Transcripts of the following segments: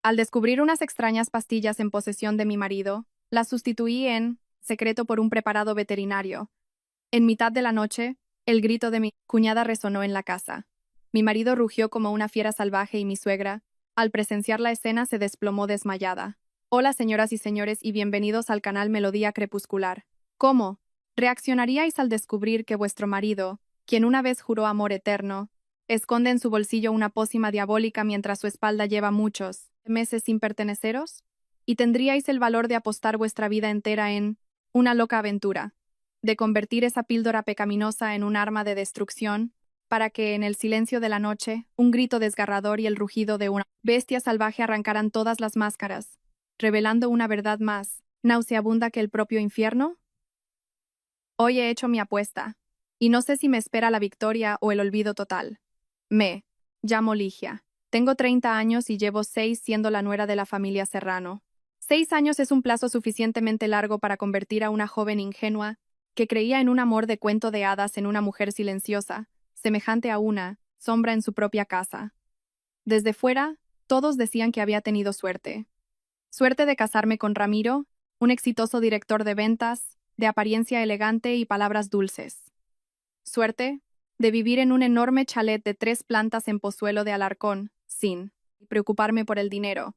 Al descubrir unas extrañas pastillas en posesión de mi marido, las sustituí en secreto por un preparado veterinario. En mitad de la noche, el grito de mi cuñada resonó en la casa. Mi marido rugió como una fiera salvaje y mi suegra, al presenciar la escena, se desplomó desmayada. Hola, señoras y señores, y bienvenidos al canal Melodía Crepuscular. ¿Cómo reaccionaríais al descubrir que vuestro marido, quien una vez juró amor eterno, esconde en su bolsillo una pócima diabólica mientras su espalda lleva muchos meses sin perteneceros? ¿Y tendríais el valor de apostar vuestra vida entera en una loca aventura, de convertir esa píldora pecaminosa en un arma de destrucción, para que en el silencio de la noche, un grito desgarrador y el rugido de una bestia salvaje arrancaran todas las máscaras, revelando una verdad más nauseabunda que el propio infierno? Hoy he hecho mi apuesta, y no sé si me espera la victoria o el olvido total. Me llamo Ligia. Tengo 30 años y llevo 6 siendo la nuera de la familia Serrano. 6 años es un plazo suficientemente largo para convertir a una joven ingenua, que creía en un amor de cuento de hadas, en una mujer silenciosa, semejante a una sombra en su propia casa. Desde fuera, todos decían que había tenido suerte. Suerte de casarme con Ramiro, un exitoso director de ventas, de apariencia elegante y palabras dulces. Suerte de vivir en un enorme chalet de 3 plantas en Pozuelo de Alarcón, sin preocuparme por el dinero.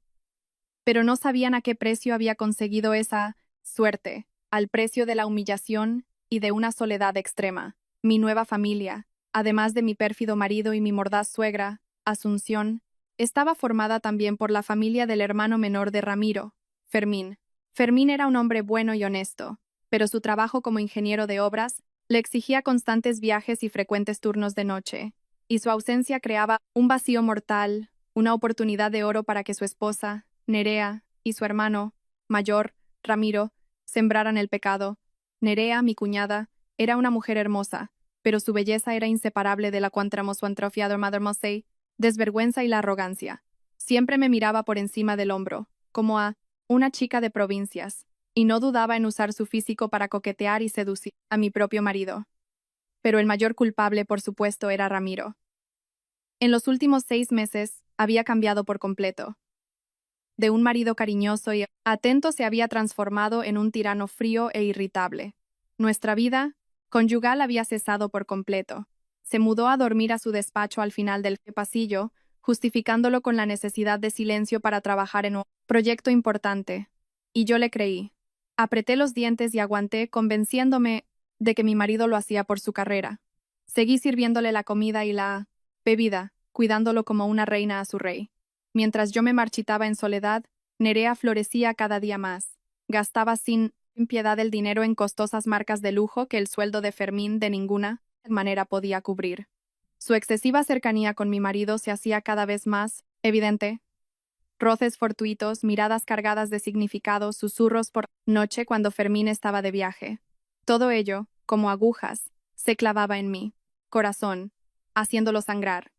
Pero no sabían a qué precio había conseguido esa suerte, al precio de la humillación y de una soledad extrema. Mi nueva familia, además de mi pérfido marido y mi mordaz suegra, Asunción, estaba formada también por la familia del hermano menor de Ramiro, Fermín. Fermín era un hombre bueno y honesto, pero su trabajo como ingeniero de obras le exigía constantes viajes y frecuentes turnos de noche, y su ausencia creaba un vacío mortal, una oportunidad de oro para que su esposa, Nerea, y su hermano, mayor, Ramiro, sembraran el pecado. Nerea, mi cuñada, era una mujer hermosa, pero su belleza era inseparable de la cuantramo su atrofiado Mother Mosey, desvergüenza y la arrogancia. Siempre me miraba por encima del hombro, como a una chica de provincias, y no dudaba en usar su físico para coquetear y seducir a mi propio marido. Pero el mayor culpable, por supuesto, era Ramiro. En los últimos 6 meses, había cambiado por completo. De un marido cariñoso y atento se había transformado en un tirano frío e irritable. Nuestra vida conyugal había cesado por completo. Se mudó a dormir a su despacho al final del pasillo, justificándolo con la necesidad de silencio para trabajar en un proyecto importante. Y yo le creí. Apreté los dientes y aguanté, convenciéndome de que mi marido lo hacía por su carrera. Seguí sirviéndole la comida y la bebida, cuidándolo como una reina a su rey. Mientras yo me marchitaba en soledad, Nerea florecía cada día más. Gastaba sin piedad el dinero en costosas marcas de lujo que el sueldo de Fermín de ninguna manera podía cubrir. Su excesiva cercanía con mi marido se hacía cada vez más evidente. Roces fortuitos, miradas cargadas de significado, susurros por noche cuando Fermín estaba de viaje. Todo ello, como agujas, se clavaba en mi corazón, haciéndolo sangrar.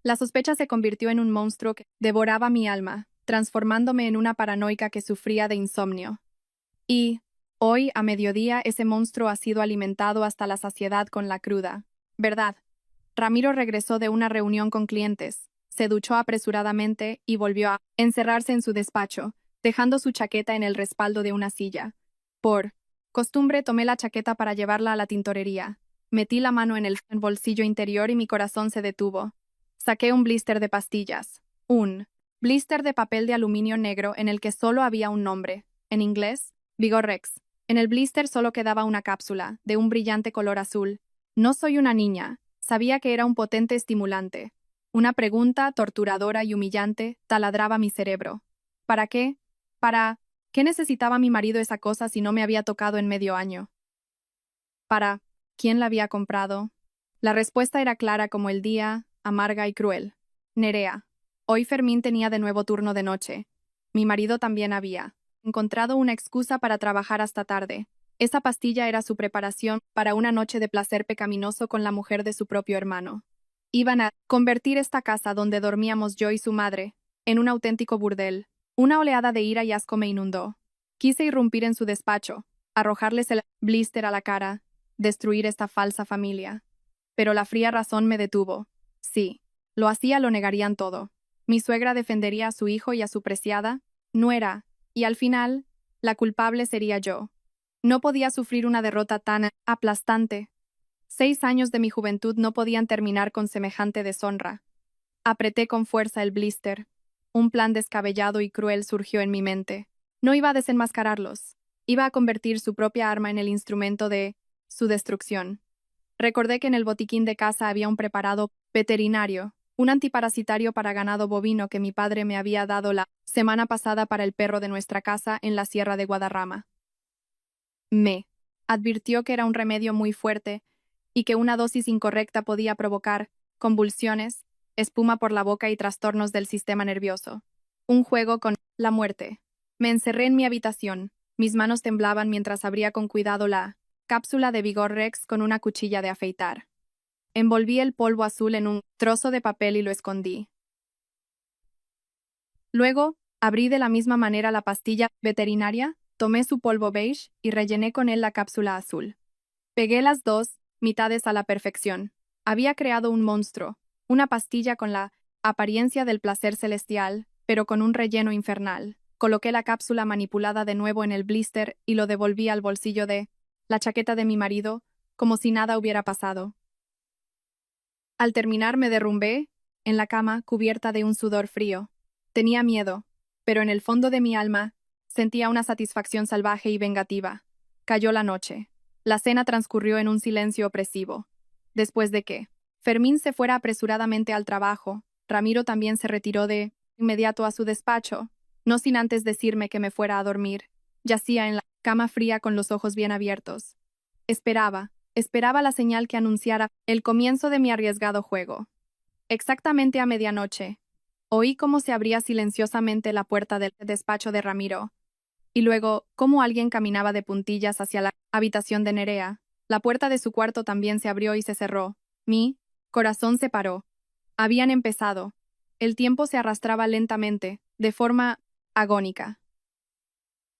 La sospecha se convirtió en un monstruo que devoraba mi alma, transformándome en una paranoica que sufría de insomnio. Y, hoy, a mediodía, ese monstruo ha sido alimentado hasta la saciedad con la cruda verdad. Ramiro regresó de una reunión con clientes, se duchó apresuradamente y volvió a encerrarse en su despacho, dejando su chaqueta en el respaldo de una silla. Por costumbre, tomé la chaqueta para llevarla a la tintorería. Metí la mano en el bolsillo interior y mi corazón se detuvo. Saqué un blister de pastillas. Un blister de papel de aluminio negro en el que solo había un nombre. En inglés, Vigorex. En el blister solo quedaba una cápsula, de un brillante color azul. No soy una niña. Sabía que era un potente estimulante. Una pregunta, torturadora y humillante, taladraba mi cerebro. ¿Para qué? ¿Para qué necesitaba mi marido esa cosa si no me había tocado en medio año? ¿Para quién la había comprado? La respuesta era clara como el día, amarga y cruel. Nerea. Hoy Fermín tenía de nuevo turno de noche. Mi marido también había encontrado una excusa para trabajar hasta tarde. Esa pastilla era su preparación para una noche de placer pecaminoso con la mujer de su propio hermano. Iban a convertir esta casa donde dormíamos yo y su madre en un auténtico burdel. Una oleada de ira y asco me inundó. Quise irrumpir en su despacho, arrojarles el blister a la cara, destruir esta falsa familia. Pero la fría razón me detuvo. Sí, lo hacía, lo negarían todo. Mi suegra defendería a su hijo y a su preciada nuera, y al final, la culpable sería yo. No podía sufrir una derrota tan aplastante. 6 años de mi juventud no podían terminar con semejante deshonra. Apreté con fuerza el blister. Un plan descabellado y cruel surgió en mi mente. No iba a desenmascararlos. Iba a convertir su propia arma en el instrumento de su destrucción. Recordé que en el botiquín de casa había un preparado veterinario, un antiparasitario para ganado bovino que mi padre me había dado la semana pasada para el perro de nuestra casa en la Sierra de Guadarrama. Me advirtió que era un remedio muy fuerte y que una dosis incorrecta podía provocar convulsiones, espuma por la boca y trastornos del sistema nervioso. Un juego con la muerte. Me encerré en mi habitación. Mis manos temblaban mientras abría con cuidado la cápsula de Vigor Rex con una cuchilla de afeitar. Envolví el polvo azul en un trozo de papel y lo escondí. Luego, abrí de la misma manera la pastilla veterinaria, tomé su polvo beige y rellené con él la cápsula azul. Pegué las dos mitades a la perfección. Había creado un monstruo, una pastilla con la apariencia del placer celestial, pero con un relleno infernal. Coloqué la cápsula manipulada de nuevo en el blister y lo devolví al bolsillo de la chaqueta de mi marido, como si nada hubiera pasado. Al terminar me derrumbé en la cama cubierta de un sudor frío. Tenía miedo, pero en el fondo de mi alma sentía una satisfacción salvaje y vengativa. Cayó la noche. La cena transcurrió en un silencio opresivo. Después de que Fermín se fuera apresuradamente al trabajo, Ramiro también se retiró de inmediato a su despacho, no sin antes decirme que me fuera a dormir. Yacía en la cama fría con los ojos bien abiertos. Esperaba la señal que anunciara el comienzo de mi arriesgado juego. Exactamente a medianoche, oí cómo se abría silenciosamente la puerta del despacho de Ramiro, y luego cómo alguien caminaba de puntillas hacia la habitación de Nerea. La puerta de su cuarto también se abrió y se cerró. Mi corazón se paró. Habían empezado. El tiempo se arrastraba lentamente, de forma agónica.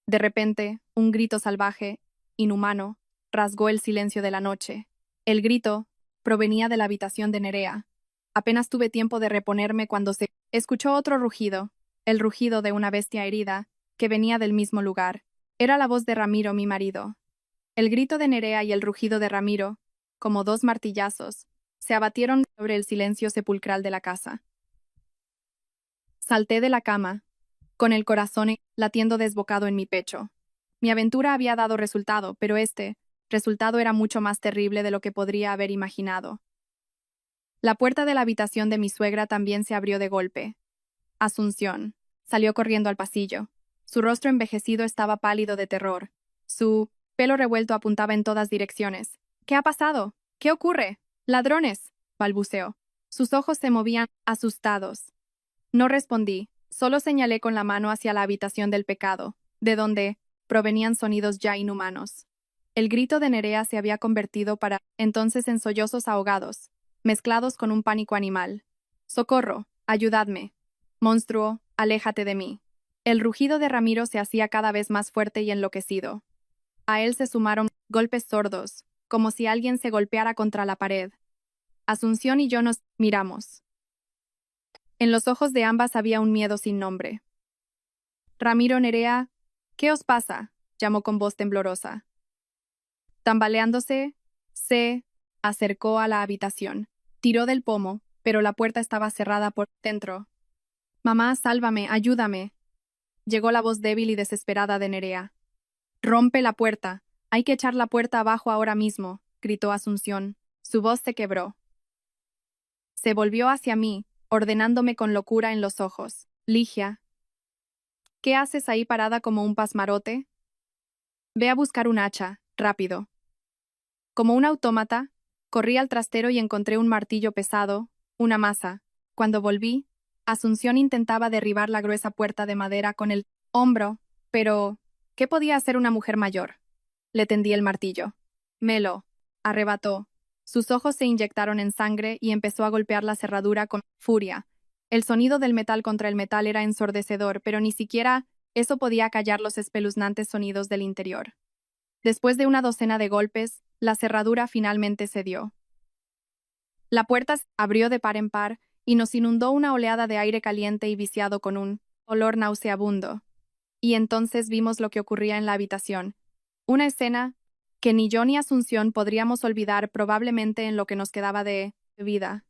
De repente, un grito salvaje, inhumano, rasgó el silencio de la noche. El grito provenía de la habitación de Nerea. Apenas tuve tiempo de reponerme cuando se escuchó otro rugido, el rugido de una bestia herida, que venía del mismo lugar. Era la voz de Ramiro, mi marido. El grito de Nerea y el rugido de Ramiro, como dos martillazos, se abatieron sobre el silencio sepulcral de la casa. Salté de la cama, con el corazón latiendo desbocado en mi pecho. Mi aventura había dado resultado, pero este resultado era mucho más terrible de lo que podría haber imaginado. La puerta de la habitación de mi suegra también se abrió de golpe. Asunción salió corriendo al pasillo. Su rostro envejecido estaba pálido de terror. Su pelo revuelto apuntaba en todas direcciones. ¿Qué ha pasado? ¿Qué ocurre? ¡Ladrones!, balbuceó. Sus ojos se movían, asustados. No respondí, solo señalé con la mano hacia la habitación del pecado, de donde provenían sonidos ya inhumanos. El grito de Nerea se había convertido para entonces en sollozos ahogados, mezclados con un pánico animal. ¡Socorro! ¡Ayudadme! Monstruo, aléjate de mí. El rugido de Ramiro se hacía cada vez más fuerte y enloquecido. A él se sumaron golpes sordos, como si alguien se golpeara contra la pared. Asunción y yo nos miramos. En los ojos de ambas había un miedo sin nombre. Ramiro, Nerea, ¿qué os pasa?, llamó con voz temblorosa. Tambaleándose, se acercó a la habitación. Tiró del pomo, pero la puerta estaba cerrada por dentro. Mamá, sálvame, ayúdame. Llegó la voz débil y desesperada de Nerea. Rompe la puerta. Hay que echar la puerta abajo ahora mismo, gritó Asunción. Su voz se quebró. Se volvió hacia mí, ordenándome con locura en los ojos. Ligia, ¿qué haces ahí parada como un pasmarote? Ve a buscar un hacha, rápido. Como un autómata, corrí al trastero y encontré un martillo pesado, una masa. Cuando volví, Asunción intentaba derribar la gruesa puerta de madera con el hombro, pero ¿qué podía hacer una mujer mayor? Le tendí el martillo. Me lo arrebató. Sus ojos se inyectaron en sangre y empezó a golpear la cerradura con furia. El sonido del metal contra el metal era ensordecedor, pero ni siquiera eso podía callar los espeluznantes sonidos del interior. Después de una docena de golpes, la cerradura finalmente cedió. La puerta se abrió de par en par y nos inundó una oleada de aire caliente y viciado con un olor nauseabundo. Y entonces vimos lo que ocurría en la habitación. Una escena que ni yo ni Asunción podríamos olvidar probablemente en lo que nos quedaba de vida.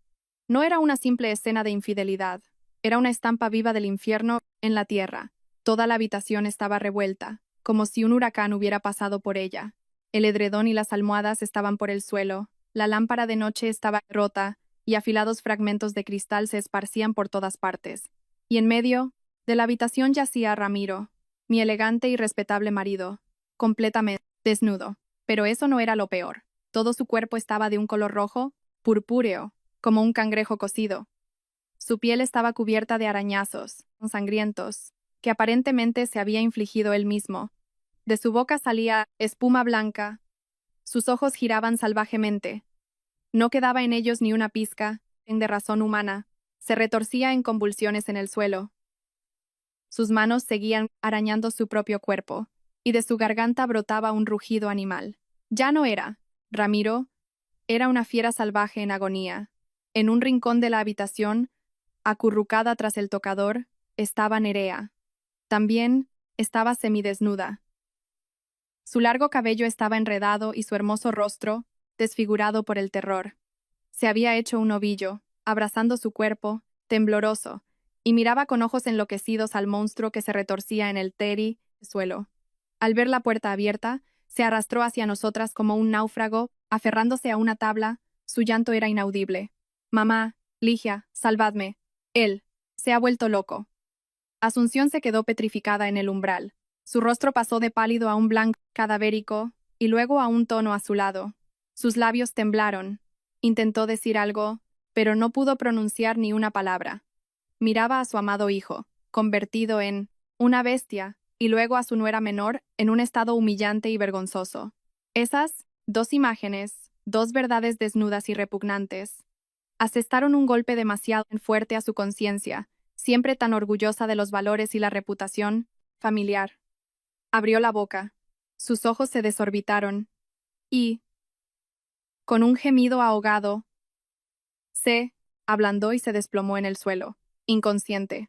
No era una simple escena de infidelidad, era una estampa viva del infierno en la tierra. Toda la habitación estaba revuelta, como si un huracán hubiera pasado por ella. El edredón y las almohadas estaban por el suelo, la lámpara de noche estaba rota, y afilados fragmentos de cristal se esparcían por todas partes. Y en medio de la habitación yacía Ramiro, mi elegante y respetable marido, completamente desnudo. Pero eso no era lo peor. Todo su cuerpo estaba de un color rojo, purpúreo, como un cangrejo cocido. Su piel estaba cubierta de arañazos, sangrientos, que aparentemente se había infligido él mismo. De su boca salía espuma blanca. Sus ojos giraban salvajemente. No quedaba en ellos ni una pizca de razón humana. Se retorcía en convulsiones en el suelo. Sus manos seguían arañando su propio cuerpo, y de su garganta brotaba un rugido animal. Ya no era Ramiro, era una fiera salvaje en agonía. En un rincón de la habitación, acurrucada tras el tocador, estaba Nerea. También estaba semidesnuda. Su largo cabello estaba enredado y su hermoso rostro, desfigurado por el terror. Se había hecho un ovillo, abrazando su cuerpo, tembloroso, y miraba con ojos enloquecidos al monstruo que se retorcía en el suelo. Al ver la puerta abierta, se arrastró hacia nosotras como un náufrago, aferrándose a una tabla, su llanto era inaudible. Mamá, Ligia, salvadme. Él se ha vuelto loco. Asunción se quedó petrificada en el umbral. Su rostro pasó de pálido a un blanco cadavérico, y luego a un tono azulado. Sus labios temblaron. Intentó decir algo, pero no pudo pronunciar ni una palabra. Miraba a su amado hijo, convertido en una bestia, y luego a su nuera menor en un estado humillante y vergonzoso. Esas dos imágenes, dos verdades desnudas y repugnantes, asestaron un golpe demasiado fuerte a su conciencia, siempre tan orgullosa de los valores y la reputación familiar. Abrió la boca. Sus ojos se desorbitaron. Y, con un gemido ahogado, se ablandó y se desplomó en el suelo, inconsciente.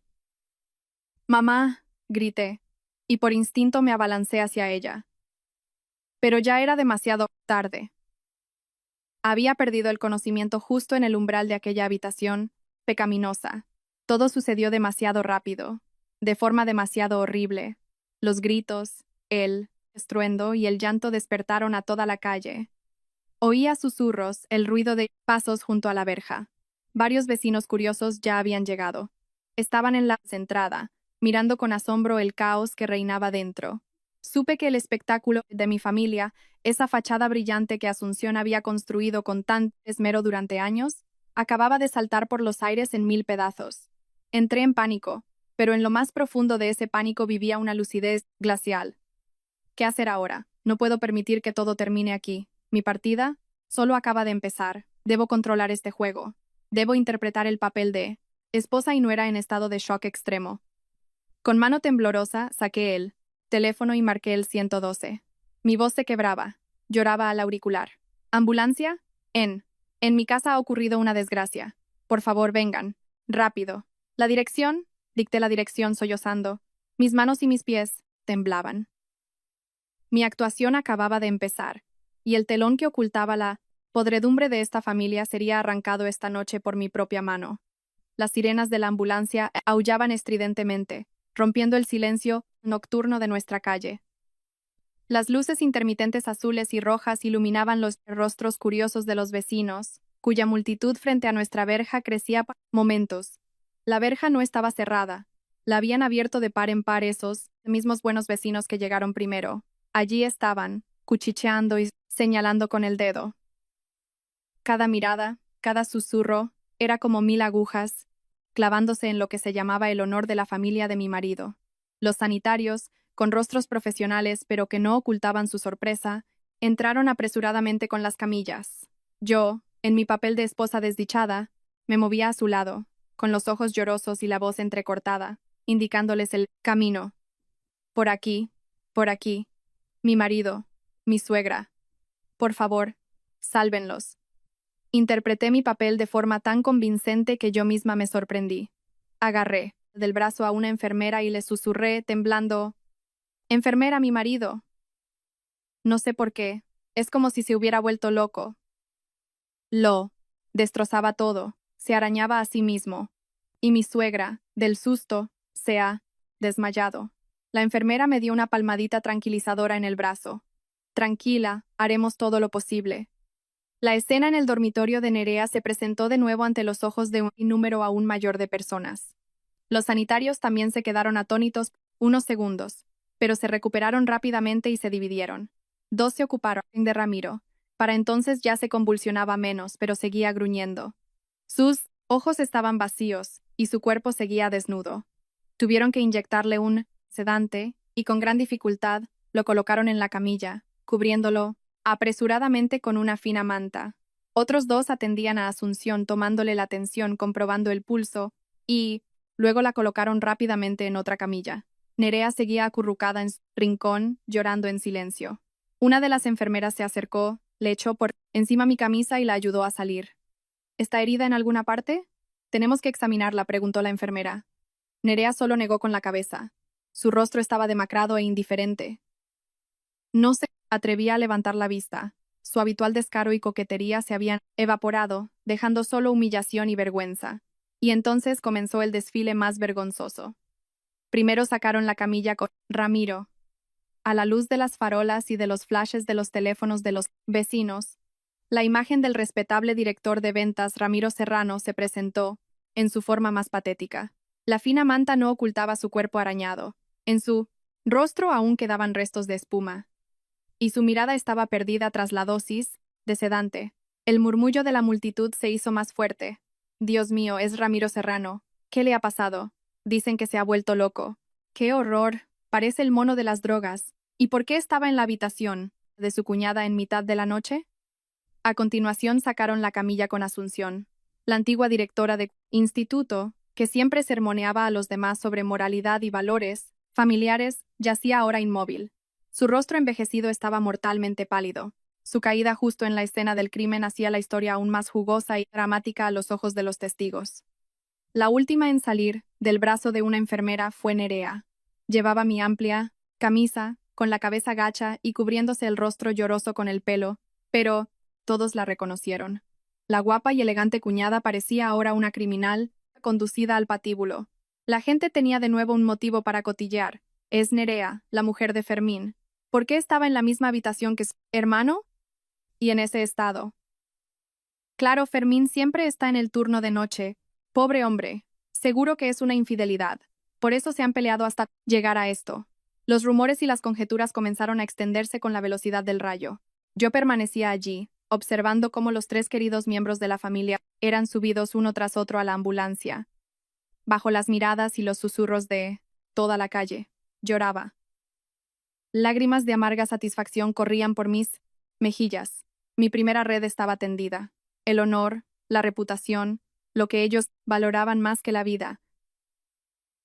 Mamá, grité, y por instinto me abalancé hacia ella. Pero ya era demasiado tarde. Había perdido el conocimiento justo en el umbral de aquella habitación pecaminosa. Todo sucedió demasiado rápido, de forma demasiado horrible. Los gritos, el estruendo y el llanto despertaron a toda la calle. Oía susurros, el ruido de pasos junto a la verja. Varios vecinos curiosos ya habían llegado. Estaban en la entrada, mirando con asombro el caos que reinaba dentro. Supe que el espectáculo de mi familia, esa fachada brillante que Asunción había construido con tanto esmero durante años, acababa de saltar por los aires en 1000 pedazos. Entré en pánico, pero en lo más profundo de ese pánico vivía una lucidez glacial. ¿Qué hacer ahora? No puedo permitir que todo termine aquí. Mi partida solo acaba de empezar. Debo controlar este juego. Debo interpretar el papel de esposa y nuera en estado de shock extremo. Con mano temblorosa saqué el teléfono y marqué el 112. Mi voz se quebraba. Lloraba al auricular. ¿Ambulancia? En mi casa ha ocurrido una desgracia. Por favor, vengan. Rápido. ¿La dirección? Dicté la dirección sollozando. Mis manos y mis pies temblaban. Mi actuación acababa de empezar, y el telón que ocultaba la podredumbre de esta familia sería arrancado esta noche por mi propia mano. Las sirenas de la ambulancia aullaban estridentemente, rompiendo el silencio nocturno de nuestra calle. Las luces intermitentes azules y rojas iluminaban los rostros curiosos de los vecinos, cuya multitud frente a nuestra verja crecía por momentos. La verja no estaba cerrada. La habían abierto de par en par esos mismos buenos vecinos que llegaron primero. Allí estaban, cuchicheando y señalando con el dedo. Cada mirada, cada susurro, era como 1000 agujas, clavándose en lo que se llamaba el honor de la familia de mi marido. Los sanitarios, con rostros profesionales pero que no ocultaban su sorpresa, entraron apresuradamente con las camillas. Yo, en mi papel de esposa desdichada, me movía a su lado, con los ojos llorosos y la voz entrecortada, indicándoles el camino. Por aquí, mi marido, mi suegra. Por favor, sálvenlos. Interpreté mi papel de forma tan convincente que yo misma me sorprendí. Agarré del brazo a una enfermera y le susurré, temblando, «Enfermera, mi marido». No sé por qué. Es como si se hubiera vuelto loco. Lo destrozaba todo, se arañaba a sí mismo. Y mi suegra, del susto, se ha desmayado. La enfermera me dio una palmadita tranquilizadora en el brazo. Tranquila, haremos todo lo posible. La escena en el dormitorio de Nerea se presentó de nuevo ante los ojos de un número aún mayor de personas. Los sanitarios también se quedaron atónitos unos segundos, pero se recuperaron rápidamente y se dividieron. Dos se ocuparon de Ramiro. Para entonces ya se convulsionaba menos, pero seguía gruñendo. Sus ojos estaban vacíos y su cuerpo seguía desnudo. Tuvieron que inyectarle un sedante y con gran dificultad lo colocaron en la camilla, cubriéndolo apresuradamente con una fina manta. Otros dos atendían a Asunción tomándole la tensión, comprobando el pulso, y luego la colocaron rápidamente en otra camilla. Nerea seguía acurrucada en su rincón, llorando en silencio. Una de las enfermeras se acercó, le echó por encima mi camisa y la ayudó a salir. ¿Está herida en alguna parte? Tenemos que examinarla, preguntó la enfermera. Nerea solo negó con la cabeza. Su rostro estaba demacrado e indiferente. No se atrevía a levantar la vista. Su habitual descaro y coquetería se habían evaporado, dejando solo humillación y vergüenza. Y entonces comenzó el desfile más vergonzoso. Primero sacaron la camilla con Ramiro. A la luz de las farolas y de los flashes de los teléfonos de los vecinos, la imagen del respetable director de ventas Ramiro Serrano se presentó en su forma más patética. La fina manta no ocultaba su cuerpo arañado. En su rostro aún quedaban restos de espuma. Y su mirada estaba perdida tras la dosis de sedante. El murmullo de la multitud se hizo más fuerte. Dios mío, es Ramiro Serrano. ¿Qué le ha pasado? Dicen que se ha vuelto loco. ¡Qué horror! Parece el mono de las drogas. ¿Y por qué estaba en la habitación de su cuñada en mitad de la noche? A continuación sacaron la camilla con Asunción, la antigua directora de instituto, que siempre sermoneaba a los demás sobre moralidad y valores familiares, yacía ahora inmóvil. Su rostro envejecido estaba mortalmente pálido. Su caída justo en la escena del crimen hacía la historia aún más jugosa y dramática a los ojos de los testigos. La última en salir del brazo de una enfermera fue Nerea. Llevaba mi amplia camisa, con la cabeza gacha y cubriéndose el rostro lloroso con el pelo, pero todos la reconocieron. La guapa y elegante cuñada parecía ahora una criminal, conducida al patíbulo. La gente tenía de nuevo un motivo para cotillear. Es Nerea, la mujer de Fermín. ¿Por qué estaba en la misma habitación que su hermano? Y en ese estado. Claro, Fermín siempre está en el turno de noche. Pobre hombre. Seguro que es una infidelidad. Por eso se han peleado hasta llegar a esto. Los rumores y las conjeturas comenzaron a extenderse con la velocidad del rayo. Yo permanecía allí, observando cómo los tres queridos miembros de la familia eran subidos uno tras otro a la ambulancia. Bajo las miradas y los susurros de toda la calle, lloraba. Lágrimas de amarga satisfacción corrían por mis mejillas. Mi primera red estaba tendida. El honor, la reputación, lo que ellos valoraban más que la vida,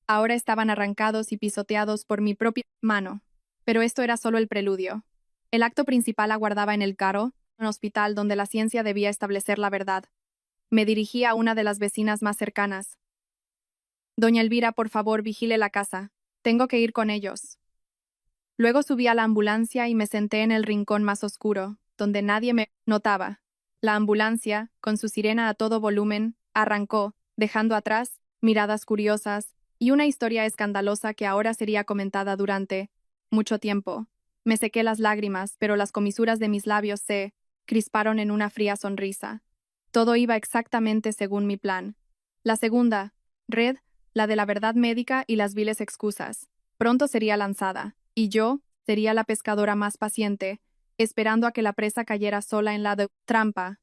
ahora estaban arrancados y pisoteados por mi propia mano. Pero esto era solo el preludio. El acto principal aguardaba en el Caro, un hospital donde la ciencia debía establecer la verdad. Me dirigí a una de las vecinas más cercanas. Doña Elvira, por favor, vigile la casa. Tengo que ir con ellos. Luego subí a la ambulancia y me senté en el rincón más oscuro, donde nadie me notaba. La ambulancia, con su sirena a todo volumen, arrancó, dejando atrás miradas curiosas y una historia escandalosa que ahora sería comentada durante mucho tiempo. Me sequé las lágrimas, pero las comisuras de mis labios se crisparon en una fría sonrisa. Todo iba exactamente según mi plan. La segunda red, la de la verdad médica y las viles excusas, pronto sería lanzada, y yo sería la pescadora más paciente, esperando a que la presa cayera sola en la trampa.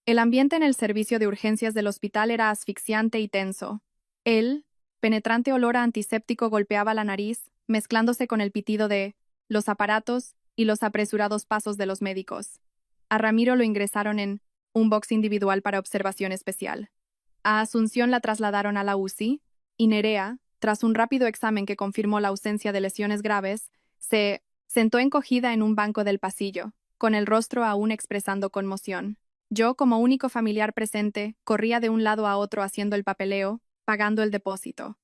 El ambiente en el servicio de urgencias del hospital era asfixiante y tenso. El penetrante olor a antiséptico golpeaba la nariz, mezclándose con el pitido de los aparatos y los apresurados pasos de los médicos. A Ramiro lo ingresaron en un box individual para observación especial. A Asunción la trasladaron a la UCI, y Nerea, tras un rápido examen que confirmó la ausencia de lesiones graves, se sentó encogida en un banco del pasillo, con el rostro aún expresando conmoción. Yo, como único familiar presente, corría de un lado a otro haciendo el papeleo, pagando el depósito.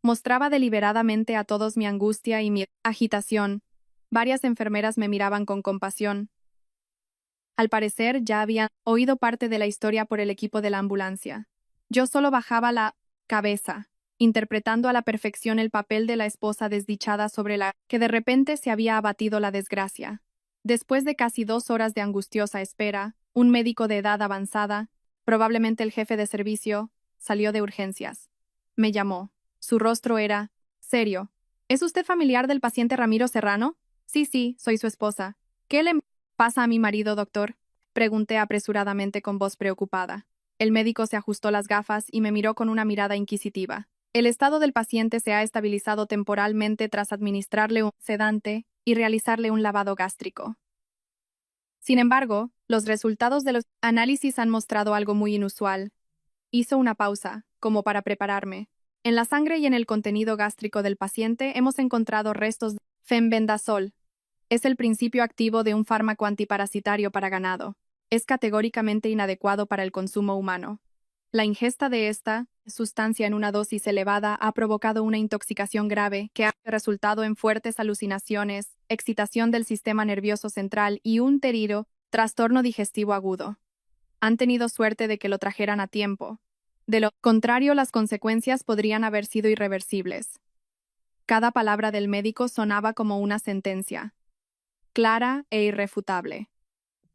Mostraba deliberadamente a todos mi angustia y mi agitación. Varias enfermeras me miraban con compasión. Al parecer, ya habían oído parte de la historia por el equipo de la ambulancia. Yo solo bajaba la cabeza, interpretando a la perfección el papel de la esposa desdichada sobre la que de repente se había abatido la desgracia. Después de casi 2 horas de angustiosa espera, un médico de edad avanzada, probablemente el jefe de servicio, salió de urgencias. Me llamó. Su rostro era serio. ¿Es usted familiar del paciente Ramiro Serrano? Sí, soy su esposa. ¿Qué le pasa a mi marido, doctor? Pregunté apresuradamente con voz preocupada. El médico se ajustó las gafas y me miró con una mirada inquisitiva. El estado del paciente se ha estabilizado temporalmente tras administrarle un sedante y realizarle un lavado gástrico. Sin embargo, los resultados de los análisis han mostrado algo muy inusual. Hizo una pausa, como para prepararme. En la sangre y en el contenido gástrico del paciente hemos encontrado restos de fenbendazol. Es el principio activo de un fármaco antiparasitario para ganado. Es categóricamente inadecuado para el consumo humano. La ingesta de esta sustancia en una dosis elevada ha provocado una intoxicación grave que ha resultado en fuertes alucinaciones, excitación del sistema nervioso central y un trastorno digestivo agudo. Han tenido suerte de que lo trajeran a tiempo. De lo contrario, las consecuencias podrían haber sido irreversibles. Cada palabra del médico sonaba como una sentencia, clara e irrefutable.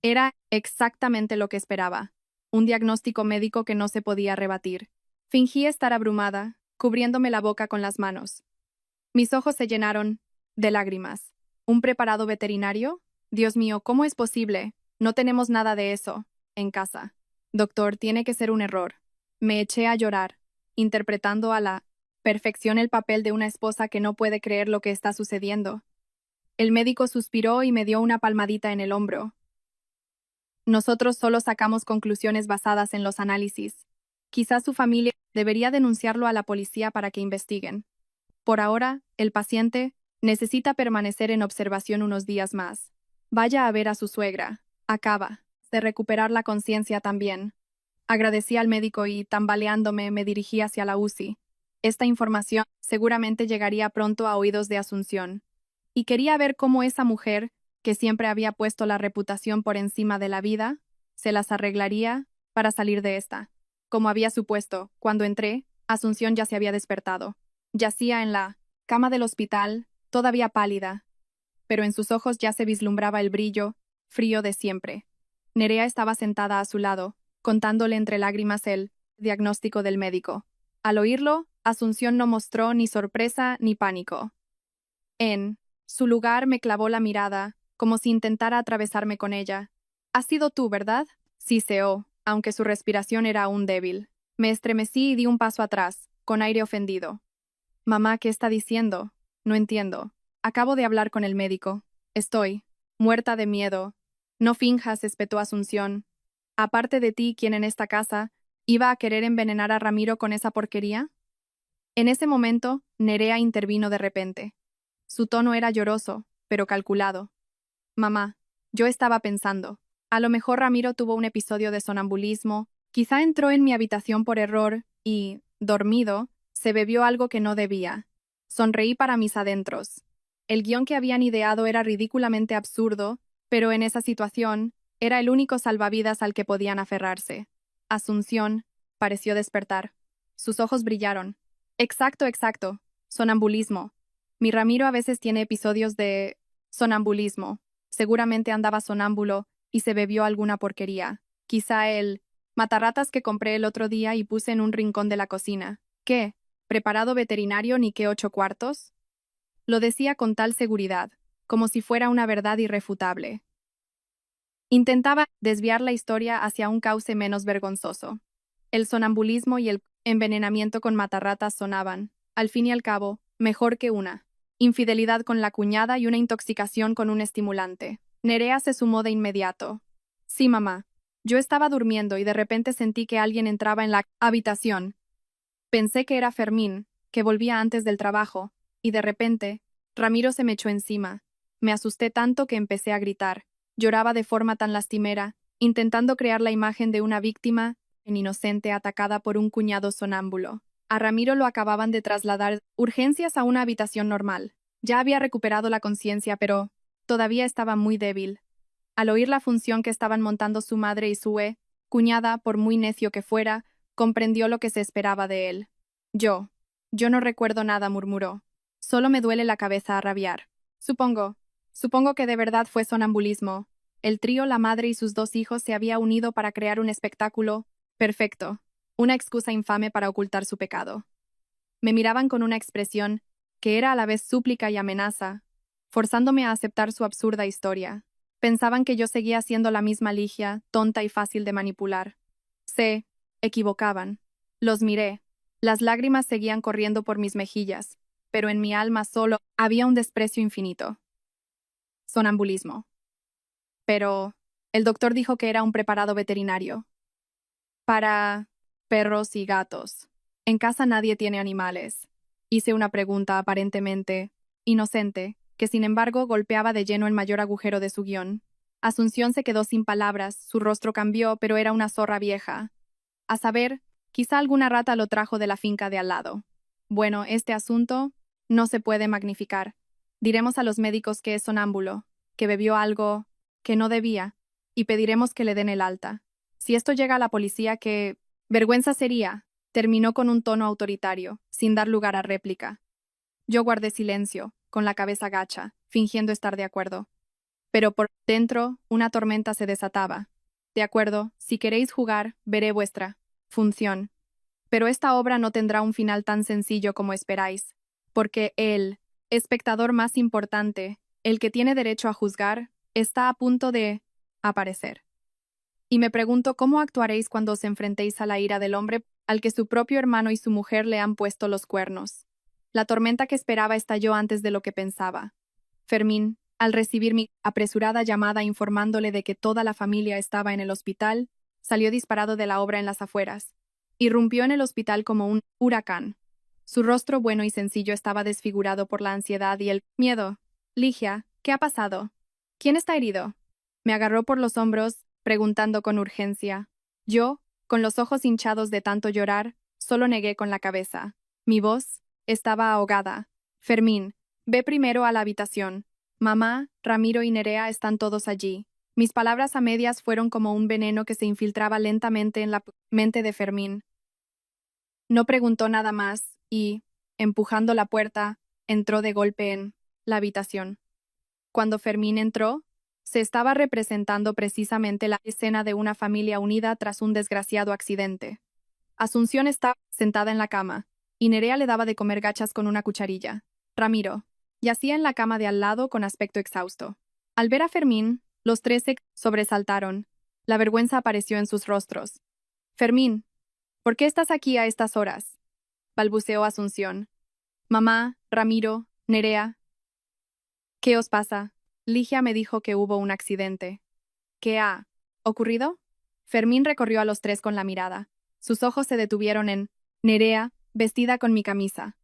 Era exactamente lo que esperaba, un diagnóstico médico que no se podía rebatir. Fingí estar abrumada, cubriéndome la boca con las manos. Mis ojos se llenaron de lágrimas. ¿Un preparado veterinario? Dios mío, ¿cómo es posible? No tenemos nada de eso en casa. Doctor, tiene que ser un error. Me eché a llorar, interpretando a la perfección el papel de una esposa que no puede creer lo que está sucediendo. El médico suspiró y me dio una palmadita en el hombro. Nosotros solo sacamos conclusiones basadas en los análisis. Quizás su familia debería denunciarlo a la policía para que investiguen. Por ahora, el paciente necesita permanecer en observación unos días más. Vaya a ver a su suegra. Acaba de recuperar la conciencia también. Agradecí al médico y, tambaleándome, me dirigí hacia la UCI. Esta información seguramente llegaría pronto a oídos de Asunción. Y quería ver cómo esa mujer, que siempre había puesto la reputación por encima de la vida, se las arreglaría para salir de esta. Como había supuesto, cuando entré, Asunción ya se había despertado. Yacía en la cama del hospital, todavía pálida, pero en sus ojos ya se vislumbraba el brillo frío de siempre. Nerea estaba sentada a su lado, contándole entre lágrimas el diagnóstico del médico. Al oírlo, Asunción no mostró ni sorpresa ni pánico. En su lugar me clavó la mirada, como si intentara atravesarme con ella. «¿Has sido tú, verdad?» Siseó, aunque su respiración era aún débil. Me estremecí y di un paso atrás, con aire ofendido. «Mamá, ¿qué está diciendo? No entiendo. Acabo de hablar con el médico. Estoy muerta de miedo». «No finjas», espetó Asunción. «Aparte de ti, ¿quién en esta casa iba a querer envenenar a Ramiro con esa porquería?» En ese momento, Nerea intervino de repente. Su tono era lloroso, pero calculado. «Mamá, yo estaba pensando. A lo mejor Ramiro tuvo un episodio de sonambulismo, quizá entró en mi habitación por error y, dormido, se bebió algo que no debía». Sonreí para mis adentros. El guión que habían ideado era ridículamente absurdo, pero en esa situación, era el único salvavidas al que podían aferrarse. Asunción pareció despertar. Sus ojos brillaron. Exacto. Sonambulismo. Mi Ramiro a veces tiene episodios de sonambulismo. Seguramente andaba sonámbulo y se bebió alguna porquería. Quizá el matarratas que compré el otro día y puse en un rincón de la cocina. ¿Qué? ¿Preparado veterinario ni qué 8 cuartos? Lo decía con tal seguridad, como si fuera una verdad irrefutable. Intentaba desviar la historia hacia un cauce menos vergonzoso. El sonambulismo y el envenenamiento con matarratas sonaban, al fin y al cabo, mejor que una infidelidad con la cuñada y una intoxicación con un estimulante. Nerea se sumó de inmediato. «Sí, mamá. Yo estaba durmiendo y de repente sentí que alguien entraba en la habitación. Pensé que era Fermín, que volvía antes del trabajo, y de repente, Ramiro se me echó encima. Me asusté tanto que empecé a gritar. Lloraba de forma tan lastimera, intentando crear la imagen de una víctima inocente atacada por un cuñado sonámbulo. A Ramiro lo acababan de trasladar urgencias a una habitación normal. Ya había recuperado la conciencia, pero todavía estaba muy débil. Al oír la función que estaban montando su madre y su cuñada, por muy necio que fuera, comprendió lo que se esperaba de él. Yo no recuerdo nada, murmuró. Solo me duele la cabeza a rabiar. Supongo que de verdad fue sonambulismo. El trío, la madre y sus dos hijos se había unido para crear un espectáculo perfecto, una excusa infame para ocultar su pecado. Me miraban con una expresión que era a la vez súplica y amenaza, forzándome a aceptar su absurda historia. Pensaban que yo seguía siendo la misma Ligia, tonta y fácil de manipular. Se equivocaban. Los miré. Las lágrimas seguían corriendo por mis mejillas, pero en mi alma solo había un desprecio infinito. Sonambulismo. Pero el doctor dijo que era un preparado veterinario. Para perros y gatos. En casa nadie tiene animales. Hice una pregunta aparentemente inocente, que sin embargo golpeaba de lleno el mayor agujero de su guión. Asunción se quedó sin palabras, su rostro cambió, pero era una zorra vieja. A saber, quizá alguna rata lo trajo de la finca de al lado. Bueno, este asunto no se puede magnificar. Diremos a los médicos que es sonámbulo, que bebió algo que no debía, y pediremos que le den el alta. Si esto llega a la policía, qué vergüenza sería, terminó con un tono autoritario, sin dar lugar a réplica. Yo guardé silencio, con la cabeza gacha, fingiendo estar de acuerdo. Pero por dentro, una tormenta se desataba. De acuerdo, si queréis jugar, veré vuestra función. Pero esta obra no tendrá un final tan sencillo como esperáis, porque el espectador más importante, el que tiene derecho a juzgar, está a punto de aparecer. Y me pregunto cómo actuaréis cuando os enfrentéis a la ira del hombre al que su propio hermano y su mujer le han puesto los cuernos. La tormenta que esperaba estalló antes de lo que pensaba. Fermín, al recibir mi apresurada llamada informándole de que toda la familia estaba en el hospital, salió disparado de la obra en las afueras. Irrumpió en el hospital como un huracán. Su rostro bueno y sencillo estaba desfigurado por la ansiedad y el miedo. Ligia, ¿qué ha pasado? ¿Quién está herido? Me agarró por los hombros, preguntando con urgencia. Yo, con los ojos hinchados de tanto llorar, solo negué con la cabeza. Mi voz estaba ahogada. Fermín, ve primero a la habitación. Mamá, Ramiro y Nerea están todos allí. Mis palabras a medias fueron como un veneno que se infiltraba lentamente en la mente de Fermín. No preguntó nada más y, empujando la puerta, entró de golpe en la habitación. Cuando Fermín entró, se estaba representando precisamente la escena de una familia unida tras un desgraciado accidente. Asunción estaba sentada en la cama, y Nerea le daba de comer gachas con una cucharilla. Ramiro yacía en la cama de al lado con aspecto exhausto. Al ver a Fermín, los tres se sobresaltaron. La vergüenza apareció en sus rostros. Fermín, ¿por qué estás aquí a estas horas? Balbuceó Asunción. Mamá, Ramiro, Nerea. ¿Qué os pasa? Ligia me dijo que hubo un accidente. ¿Qué ha ocurrido? Fermín recorrió a los tres con la mirada. Sus ojos se detuvieron en Nerea, vestida con mi camisa.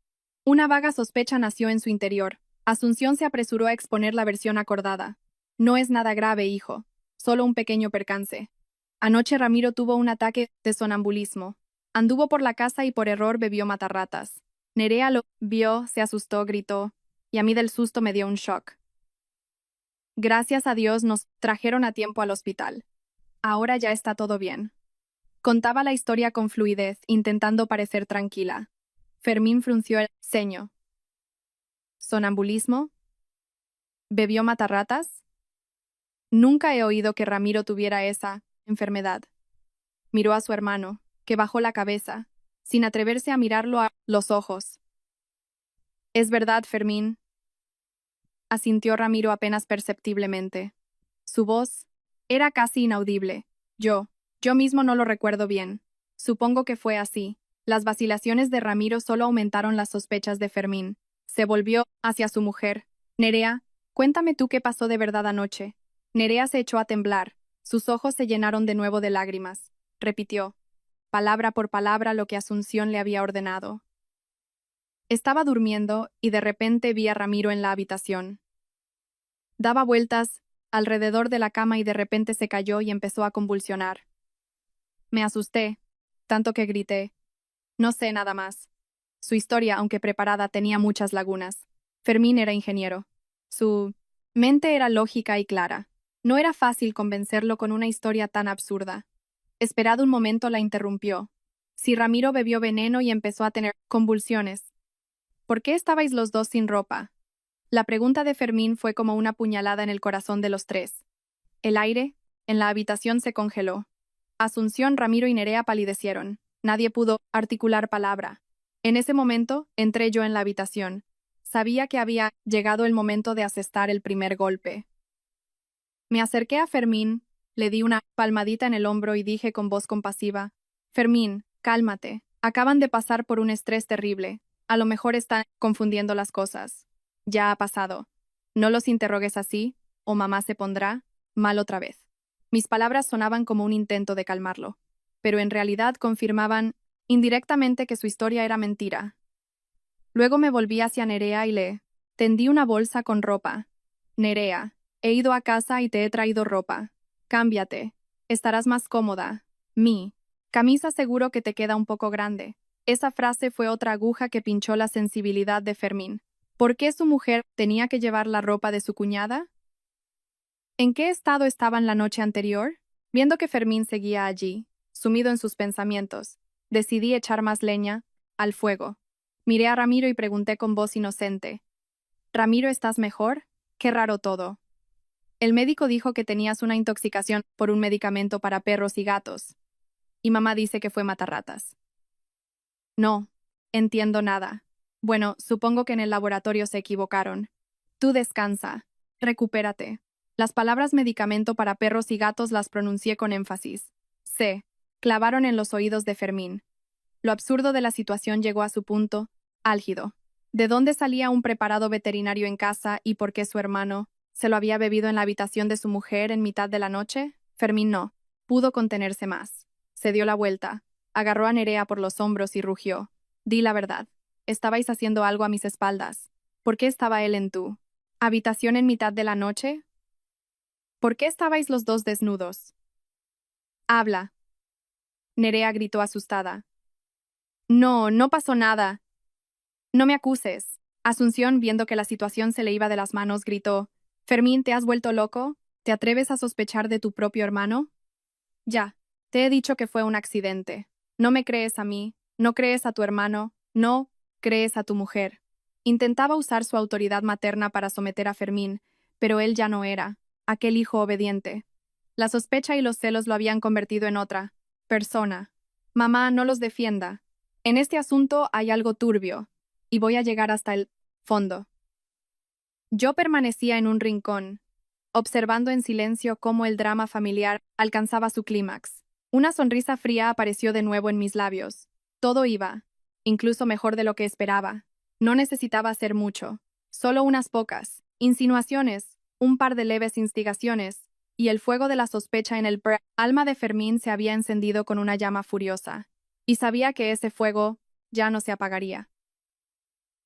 Una vaga sospecha nació en su interior. Asunción se apresuró a exponer la versión acordada. No es nada grave, hijo. Solo un pequeño percance. Anoche Ramiro tuvo un ataque de sonambulismo. Anduvo por la casa y por error bebió matarratas. Nerea lo vio, se asustó, gritó, y a mí del susto me dio un shock. Gracias a Dios nos trajeron a tiempo al hospital. Ahora ya está todo bien. Contaba la historia con fluidez, intentando parecer tranquila. Fermín frunció el ceño. ¿Sonambulismo? ¿Bebió matarratas? Nunca he oído que Ramiro tuviera esa enfermedad. Miró a su hermano, que bajó la cabeza, sin atreverse a mirarlo a los ojos. Es verdad, Fermín, asintió Ramiro apenas perceptiblemente. Su voz era casi inaudible. Yo mismo no lo recuerdo bien. Supongo que fue así. Las vacilaciones de Ramiro solo aumentaron las sospechas de Fermín. Se volvió hacia su mujer. Nerea, cuéntame tú qué pasó de verdad anoche. Nerea se echó a temblar. Sus ojos se llenaron de nuevo de lágrimas. Repitió, palabra por palabra, lo que Asunción le había ordenado. Estaba durmiendo y de repente vi a Ramiro en la habitación. Daba vueltas alrededor de la cama y de repente se cayó y empezó a convulsionar. Me asusté, tanto que grité. No sé nada más. Su historia, aunque preparada, tenía muchas lagunas. Fermín era ingeniero. Su mente era lógica y clara. No era fácil convencerlo con una historia tan absurda. Esperado un momento, la interrumpió. Si Ramiro bebió veneno y empezó a tener convulsiones. ¿Por qué estabais los dos sin ropa? La pregunta de Fermín fue como una puñalada en el corazón de los tres. El aire en la habitación se congeló. Asunción, Ramiro y Nerea palidecieron. Nadie pudo articular palabra. En ese momento, entré yo en la habitación. Sabía que había llegado el momento de asestar el primer golpe. Me acerqué a Fermín, le di una palmadita en el hombro y dije con voz compasiva: Fermín, cálmate. Acaban de pasar por un estrés terrible. A lo mejor están confundiendo las cosas. Ya ha pasado. No los interrogues así, o mamá se pondrá mal otra vez. Mis palabras sonaban como un intento de calmarlo, pero en realidad confirmaban indirectamente que su historia era mentira. Luego me volví hacia Nerea y le tendí una bolsa con ropa. Nerea, he ido a casa y te he traído ropa. Cámbiate. Estarás más cómoda. Mi camisa seguro que te queda un poco grande. Esa frase fue otra aguja que pinchó la sensibilidad de Fermín. ¿Por qué su mujer tenía que llevar la ropa de su cuñada? ¿En qué estado estaban la noche anterior? Viendo que Fermín seguía allí, sumido en sus pensamientos, decidí echar más leña al fuego. Miré a Ramiro y pregunté con voz inocente: Ramiro, ¿estás mejor? Qué raro todo. El médico dijo que tenías una intoxicación por un medicamento para perros y gatos. Y mamá dice que fue matarratas. No, entiendo nada. Bueno, supongo que en el laboratorio se equivocaron. Tú descansa. Recupérate. Las palabras medicamento para perros y gatos las pronuncié con énfasis. Se clavaron en los oídos de Fermín. Lo absurdo de la situación llegó a su punto álgido. ¿De dónde salía un preparado veterinario en casa y por qué su hermano se lo había bebido en la habitación de su mujer en mitad de la noche? Fermín no pudo contenerse más. Se dio la vuelta, agarró a Nerea por los hombros y rugió. Di la verdad. Estabais haciendo algo a mis espaldas. ¿Por qué estaba él en tu habitación en mitad de la noche? ¿Por qué estabais los dos desnudos? Habla. Nerea gritó asustada. No, no pasó nada. No me acuses. Asunción, viendo que la situación se le iba de las manos, gritó: Fermín, ¿te has vuelto loco? ¿Te atreves a sospechar de tu propio hermano? Ya, te he dicho que fue un accidente. No me crees a mí, no crees a tu hermano, no crees a tu mujer. Intentaba usar su autoridad materna para someter a Fermín, pero él ya no era aquel hijo obediente. La sospecha y los celos lo habían convertido en otra persona. Mamá, no los defienda. En este asunto hay algo turbio, y voy a llegar hasta el fondo. Yo permanecía en un rincón, observando en silencio cómo el drama familiar alcanzaba su clímax. Una sonrisa fría apareció de nuevo en mis labios. Todo iba, incluso mejor de lo que esperaba. No necesitaba hacer mucho, solo unas pocas insinuaciones, un par de leves instigaciones, y el fuego de la sospecha en el alma de Fermín se había encendido con una llama furiosa, y sabía que ese fuego ya no se apagaría.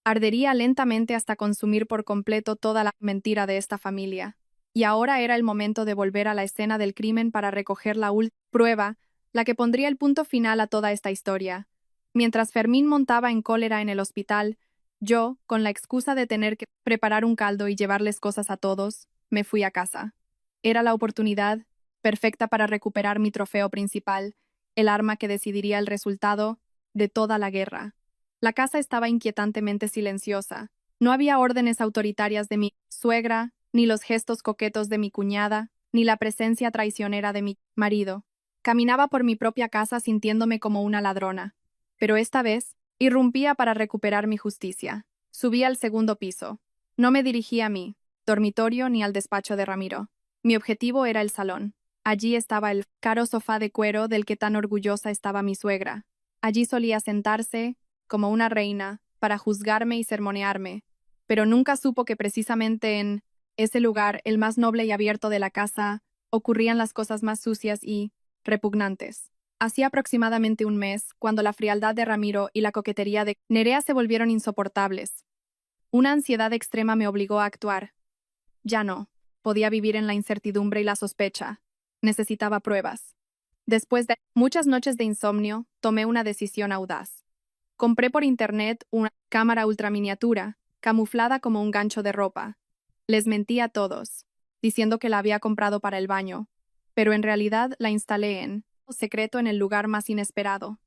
Ardería lentamente hasta consumir por completo toda la mentira de esta familia. Y ahora era el momento de volver a la escena del crimen para recoger la última prueba, la que pondría el punto final a toda esta historia. Mientras Fermín montaba en cólera en el hospital, yo, con la excusa de tener que preparar un caldo y llevarles cosas a todos, me fui a casa. Era la oportunidad perfecta para recuperar mi trofeo principal, el arma que decidiría el resultado de toda la guerra. La casa estaba inquietantemente silenciosa. No había órdenes autoritarias de mi suegra, ni los gestos coquetos de mi cuñada, ni la presencia traicionera de mi marido. Caminaba por mi propia casa sintiéndome como una ladrona. Pero esta vez, irrumpía para recuperar mi justicia. Subí al segundo piso. No me dirigí a mi dormitorio ni al despacho de Ramiro. Mi objetivo era el salón. Allí estaba el caro sofá de cuero del que tan orgullosa estaba mi suegra. Allí solía sentarse, como una reina, para juzgarme y sermonearme, pero nunca supo que precisamente en ese lugar, el más noble y abierto de la casa, ocurrían las cosas más sucias y repugnantes. Hacía aproximadamente un mes, cuando la frialdad de Ramiro y la coquetería de Nerea se volvieron insoportables. Una ansiedad extrema me obligó a actuar. Ya no podía vivir en la incertidumbre y la sospecha. Necesitaba pruebas. Después de muchas noches de insomnio, tomé una decisión audaz. Compré por internet una cámara ultraminiatura, camuflada como un gancho de ropa. Les mentí a todos, diciendo que la había comprado para el baño, pero en realidad la instalé en secreto en el lugar más inesperado.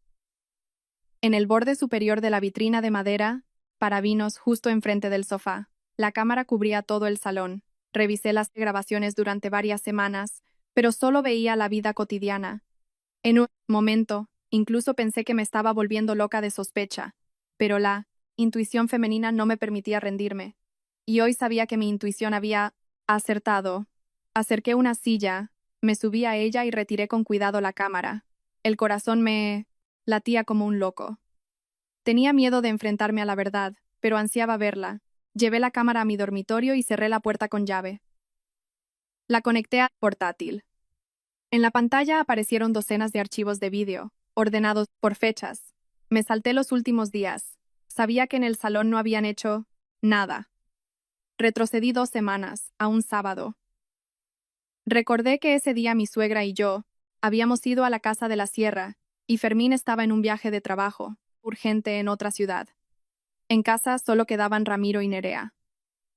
En el borde superior de la vitrina de madera, para vinos justo enfrente del sofá. La cámara cubría todo el salón. Revisé las grabaciones durante varias semanas, pero solo veía la vida cotidiana. En un momento, incluso pensé que me estaba volviendo loca de sospecha, pero la intuición femenina no me permitía rendirme. Y hoy sabía que mi intuición había acertado. Acerqué una silla, me subí a ella y retiré con cuidado la cámara. El corazón me latía como un loco. Tenía miedo de enfrentarme a la verdad, pero ansiaba verla. Llevé la cámara a mi dormitorio y cerré la puerta con llave. La conecté al portátil. En la pantalla aparecieron docenas de archivos de vídeo, ordenados por fechas. Me salté los últimos días. Sabía que en el salón no habían hecho nada. Retrocedí 2 semanas, a un sábado. Recordé que ese día mi suegra y yo habíamos ido a la casa de la sierra, y Fermín estaba en un viaje de trabajo, urgente en otra ciudad. En casa solo quedaban Ramiro y Nerea.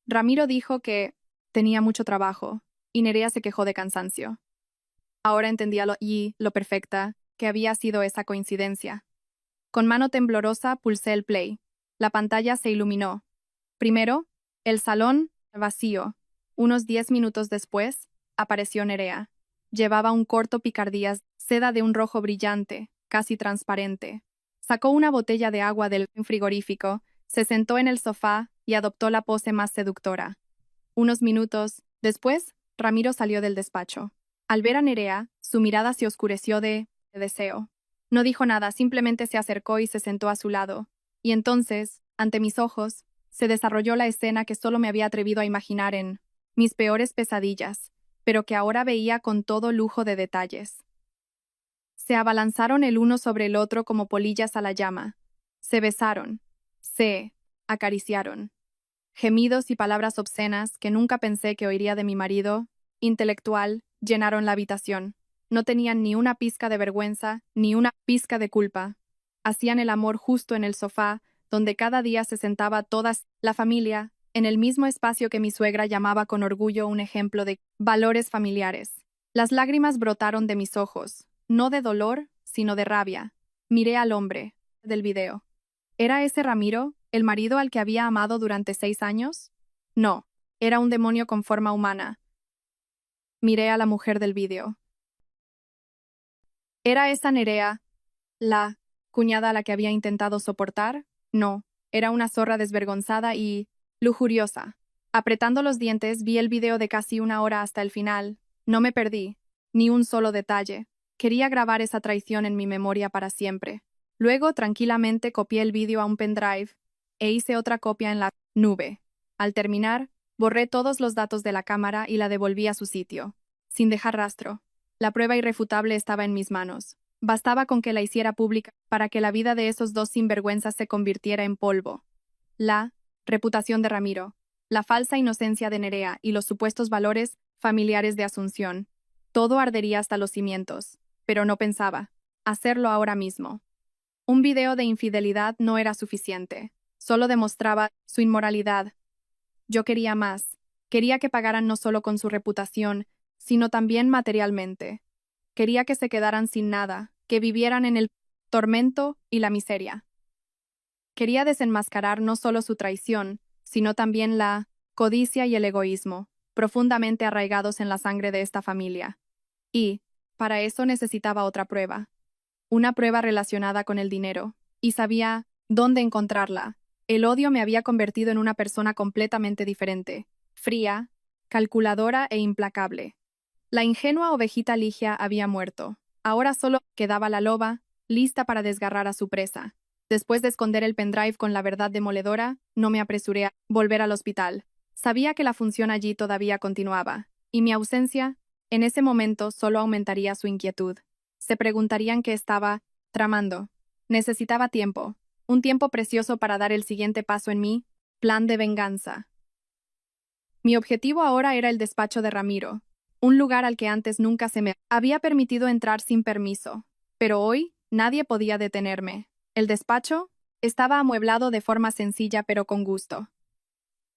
Ramiro dijo que tenía mucho trabajo, y Nerea se quejó de cansancio. Ahora entendía lo perfecta que había sido esa coincidencia. Con mano temblorosa pulsé el play. La pantalla se iluminó. Primero, el salón vacío. Unos 10 minutos después, apareció Nerea. Llevaba un corto picardías, seda de un rojo brillante, casi transparente. Sacó una botella de agua del frigorífico, se sentó en el sofá y adoptó la pose más seductora. Unos minutos después, Ramiro salió del despacho. Al ver a Nerea, su mirada se oscureció de deseo. No dijo nada, simplemente se acercó y se sentó a su lado. Y entonces, ante mis ojos, se desarrolló la escena que solo me había atrevido a imaginar en mis peores pesadillas, pero que ahora veía con todo lujo de detalles. Se abalanzaron el uno sobre el otro como polillas a la llama. Se besaron. Se acariciaron. Gemidos y palabras obscenas que nunca pensé que oiría de mi marido, intelectual, llenaron la habitación. No tenían ni una pizca de vergüenza, ni una pizca de culpa. Hacían el amor justo en el sofá, donde cada día se sentaba toda la familia, en el mismo espacio que mi suegra llamaba con orgullo un ejemplo de valores familiares. Las lágrimas brotaron de mis ojos, no de dolor, sino de rabia. Miré al hombre del video. ¿Era ese Ramiro, el marido al que había amado durante 6 años? No, era un demonio con forma humana. Miré a la mujer del vídeo. ¿Era esa Nerea, la cuñada a la que había intentado soportar? No, era una zorra desvergonzada y lujuriosa. Apretando los dientes, vi el video de casi 1 hora hasta el final. No me perdí, ni un solo detalle. Quería grabar esa traición en mi memoria para siempre. Luego, tranquilamente, copié el vídeo a un pendrive e hice otra copia en la nube. Al terminar, borré todos los datos de la cámara y la devolví a su sitio, sin dejar rastro. La prueba irrefutable estaba en mis manos. Bastaba con que la hiciera pública para que la vida de esos 2 sinvergüenzas se convirtiera en polvo. La reputación de Ramiro, la falsa inocencia de Nerea y los supuestos valores familiares de Asunción. Todo ardería hasta los cimientos, pero no pensaba hacerlo ahora mismo. Un video de infidelidad no era suficiente, solo demostraba su inmoralidad. Yo quería más. Quería que pagaran no solo con su reputación, sino también materialmente. Quería que se quedaran sin nada, que vivieran en el tormento y la miseria. Quería desenmascarar no solo su traición, sino también la codicia y el egoísmo, profundamente arraigados en la sangre de esta familia. Y, para eso necesitaba otra prueba. Una prueba relacionada con el dinero, y sabía dónde encontrarla. El odio me había convertido en una persona completamente diferente, fría, calculadora e implacable. La ingenua ovejita Ligia había muerto. Ahora solo quedaba la loba, lista para desgarrar a su presa. Después de esconder el pendrive con la verdad demoledora, no me apresuré a volver al hospital. Sabía que la función allí todavía continuaba, y mi ausencia, en ese momento, solo aumentaría su inquietud. Se preguntarían qué estaba tramando. Necesitaba tiempo, un tiempo precioso para dar el siguiente paso en mi plan de venganza. Mi objetivo ahora era el despacho de Ramiro, un lugar al que antes nunca se me había permitido entrar sin permiso. Pero hoy nadie podía detenerme. El despacho estaba amueblado de forma sencilla pero con gusto.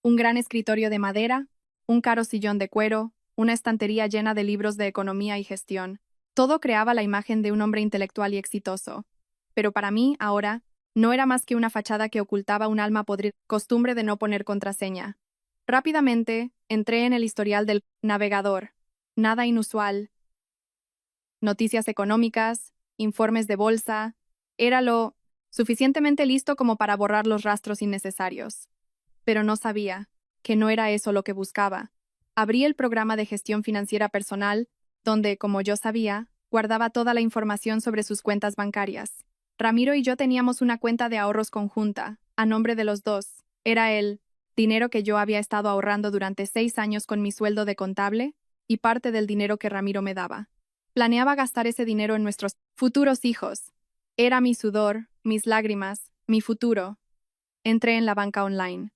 Un gran escritorio de madera, un caro sillón de cuero, una estantería llena de libros de economía y gestión. Todo creaba la imagen de un hombre intelectual y exitoso. Pero para mí, ahora, no era más que una fachada que ocultaba un alma podrida, costumbre de no poner contraseña. Rápidamente, entré en el historial del navegador. Nada inusual. Noticias económicas, informes de bolsa. Era lo suficientemente listo como para borrar los rastros innecesarios. Pero no sabía que no era eso lo que buscaba. Abrí el programa de gestión financiera personal, donde, como yo sabía, guardaba toda la información sobre sus cuentas bancarias. Ramiro y yo teníamos una cuenta de ahorros conjunta, a nombre de los dos. Era el dinero que yo había estado ahorrando durante 6 años con mi sueldo de contable y parte del dinero que Ramiro me daba. Planeaba gastar ese dinero en nuestros futuros hijos. Era mi sudor, mis lágrimas, mi futuro. Entré en la banca online.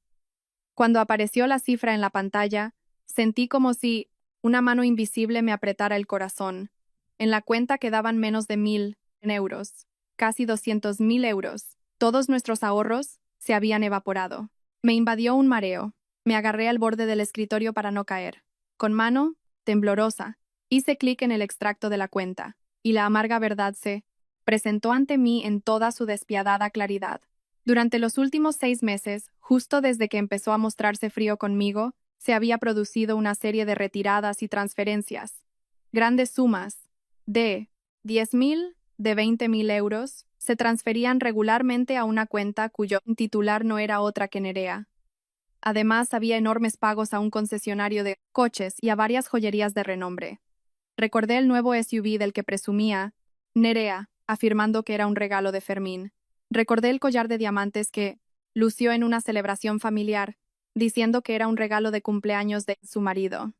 Cuando apareció la cifra en la pantalla, sentí como si una mano invisible me apretara el corazón. En la cuenta quedaban menos de 1.000 euros, casi 200.000 euros. Todos nuestros ahorros se habían evaporado. Me invadió un mareo. Me agarré al borde del escritorio para no caer. Con mano temblorosa, hice clic en el extracto de la cuenta, y la amarga verdad se presentó ante mí en toda su despiadada claridad. Durante los últimos 6 meses, justo desde que empezó a mostrarse frío conmigo, se había producido una serie de retiradas y transferencias. Grandes sumas, de 10.000, de 20.000 euros, se transferían regularmente a una cuenta cuyo titular no era otra que Nerea. Además, había enormes pagos a un concesionario de coches y a varias joyerías de renombre. Recordé el nuevo SUV del que presumía Nerea, afirmando que era un regalo de Fermín. Recordé el collar de diamantes que lució en una celebración familiar, diciendo que era un regalo de cumpleaños de su marido.